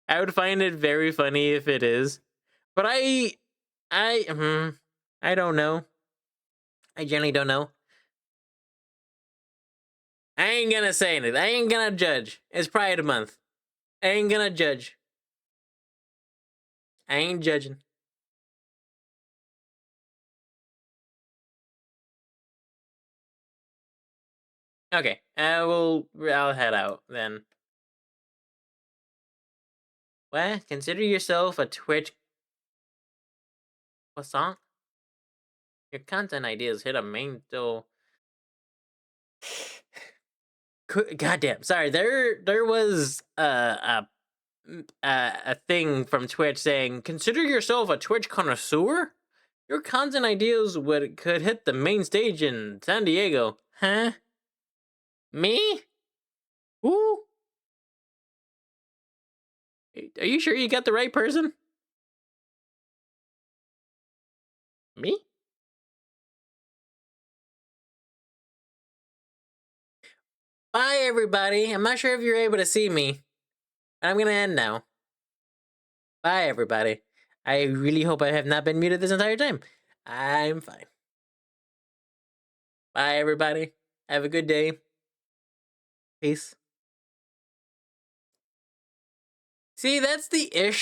I would find it very funny if it is. But I don't know. I generally don't know. I ain't gonna say anything. I ain't gonna judge. It's Pride Month. I ain't gonna judge. I ain't judging. Okay, I'll head out then. What? Consider yourself a Twitch. What song? Your content ideas hit a main though. Goddamn. Sorry. There was a thing from Twitch saying consider yourself a Twitch connoisseur. Your content ideas could hit the main stage in San Diego. Huh? Me? Who? Are you sure you got the right person? Me? Bye, everybody. I'm not sure if you're able to see me. I'm gonna end now. Bye, everybody. I really hope I have not been muted this entire time. I'm fine. Bye, everybody. Have a good day. Peace. See, that's the issue.